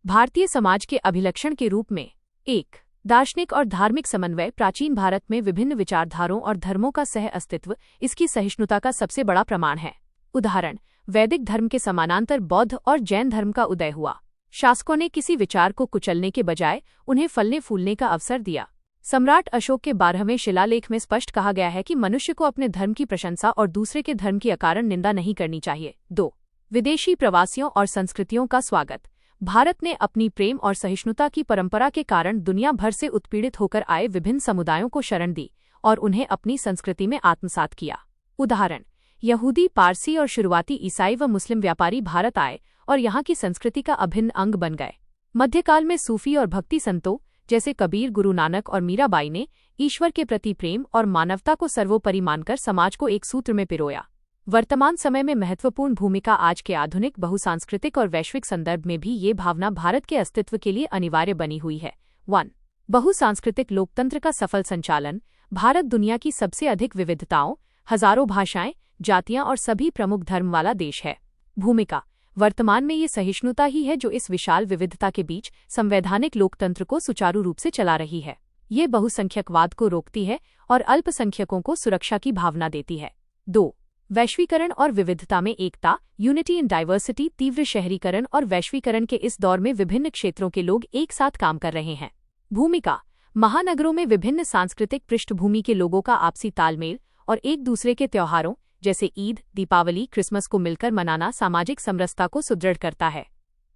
भारतीय समाज के अभिलक्षण के रूप में 1. दार्शनिक और धार्मिक समन्वय। प्राचीन भारत में विभिन्न विचारधारों और धर्मों का सह अस्तित्व इसकी सहिष्णुता का सबसे बड़ा प्रमाण है। उदाहरण: वैदिक धर्म के समानांतर बौद्ध और जैन धर्म का उदय हुआ। शासकों ने किसी विचार को कुचलने के बजाय उन्हें फलने फूलने का अवसर दिया। सम्राट अशोक के 12वें शिलालेख में स्पष्ट कहा गया है कि मनुष्य को अपने धर्म की प्रशंसा और दूसरे के धर्म की अकारण निंदा नहीं करनी चाहिए। 2. विदेशी प्रवासियों और संस्कृतियों का स्वागत। भारत ने अपनी प्रेम और सहिष्णुता की परंपरा के कारण दुनिया भर से उत्पीड़ित होकर आए विभिन्न समुदायों को शरण दी और उन्हें अपनी संस्कृति में आत्मसात किया। उदाहरण: यहूदी, पारसी और शुरुआती ईसाई व मुस्लिम व्यापारी भारत आए और यहाँ की संस्कृति का अभिन्न अंग बन गए। मध्यकाल में सूफी और भक्ति संतों, जैसे कबीर, गुरु नानक और मीराबाई ने ईश्वर के प्रति प्रेम और मानवता को सर्वोपरि मानकर समाज को एक सूत्र में पिरोया। वर्तमान समय में महत्वपूर्ण भूमिका आज के आधुनिक बहुसांस्कृतिक और वैश्विक संदर्भ में भी ये भावना भारत के अस्तित्व के लिए अनिवार्य बनी हुई है। 1. बहुसांस्कृतिक लोकतंत्र का सफल संचालन। भारत दुनिया की सबसे अधिक विविधताओं, हजारों भाषाएं, जातियां और सभी प्रमुख धर्म वाला देश है। भूमिका। वर्तमान में ये सहिष्णुता ही है जो इस विशाल विविधता के बीच संवैधानिक लोकतंत्र को सुचारू रूप से चला रही है। ये बहुसंख्यकवाद को रोकती है और अल्पसंख्यकों को सुरक्षा की भावना देती है। 2. वैश्वीकरण और विविधता में एकता। Unity in diversity. तीव्र शहरीकरण और वैश्वीकरण के इस दौर में विभिन्न क्षेत्रों के लोग एक साथ काम कर रहे हैं। भूमिका। महानगरों में विभिन्न सांस्कृतिक पृष्ठभूमि के लोगों का आपसी तालमेल और एक दूसरे के त्योहारों जैसे ईद, दीपावली, क्रिसमस को मिलकर मनाना सामाजिक समरसता को सुदृढ़ करता है।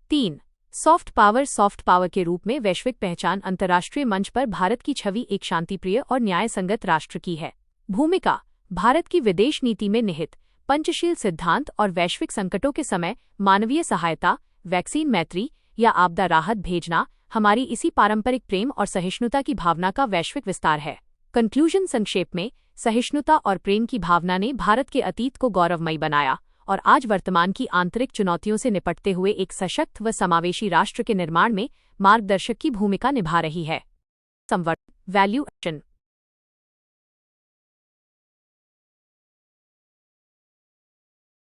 3. Soft power. सॉफ्ट पावर के रूप में वैश्विक पहचान। अंतर्राष्ट्रीय मंच पर भारत की छवि एक शांतिप्रिय और न्यायसंगत राष्ट्र की है। भूमिका। भारत की विदेश नीति में निहित पंचशील सिद्धांत और वैश्विक संकटों के समय मानवीय सहायता, वैक्सीन मैत्री या आपदा राहत भेजना हमारी इसी पारंपरिक प्रेम और सहिष्णुता की भावना का वैश्विक विस्तार है। कंक्लूजन। संक्षेप में, सहिष्णुता और प्रेम की भावना ने भारत के अतीत को गौरवमयी बनाया और आज वर्तमान की आंतरिक चुनौतियों से निपटते हुए एक सशक्त व समावेशी राष्ट्र के निर्माण में मार्गदर्शक की भूमिका निभा रही है। संवर्धन। Value action.